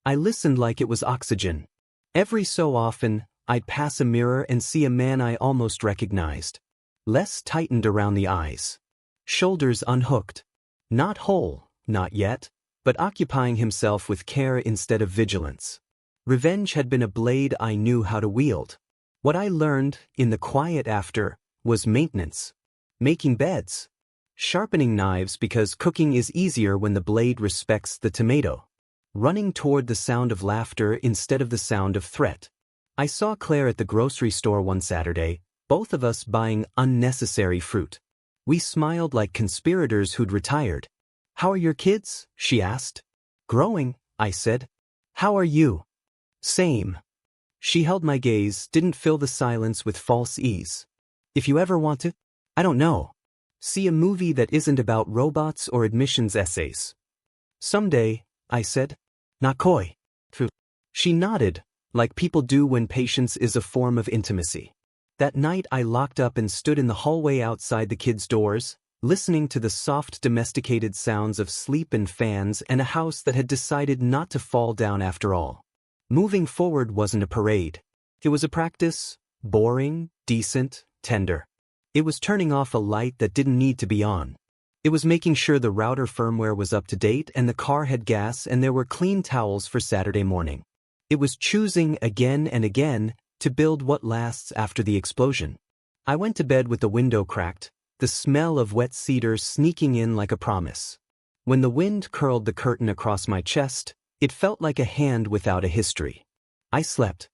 [SPEAKER 1] I listened like it was oxygen. Every so often, I'd pass a mirror and see a man I almost recognized. Less tightened around the eyes. Shoulders unhooked. Not whole, not yet, but occupying himself with care instead of vigilance. Revenge had been a blade I knew how to wield. What I learned, in the quiet after, was maintenance. Making beds. Sharpening knives because cooking is easier when the blade respects the tomato. Running toward the sound of laughter instead of the sound of threat. I saw Claire at the grocery store one Saturday, both of us buying unnecessary fruit. We smiled like conspirators who'd retired. How are your kids? She asked. Growing, I said. How are you? Same. She held my gaze, didn't fill the silence with false ease. If you ever want to, I don't know, see a movie that isn't about robots or admissions essays. Someday, I said. Not coy. She nodded, like people do when patience is a form of intimacy. That night I locked up and stood in the hallway outside the kids' doors, listening to the soft domesticated sounds of sleep and fans and a house that had decided not to fall down after all. Moving forward wasn't a parade. It was a practice, boring, decent, tender. It was turning off a light that didn't need to be on. It was making sure the router firmware was up to date and the car had gas and there were clean towels for Saturday morning. It was choosing again and again to build what lasts after the explosion. I went to bed with the window cracked, the smell of wet cedar sneaking in like a promise. When the wind curled the curtain across my chest, it felt like a hand without a history. I slept,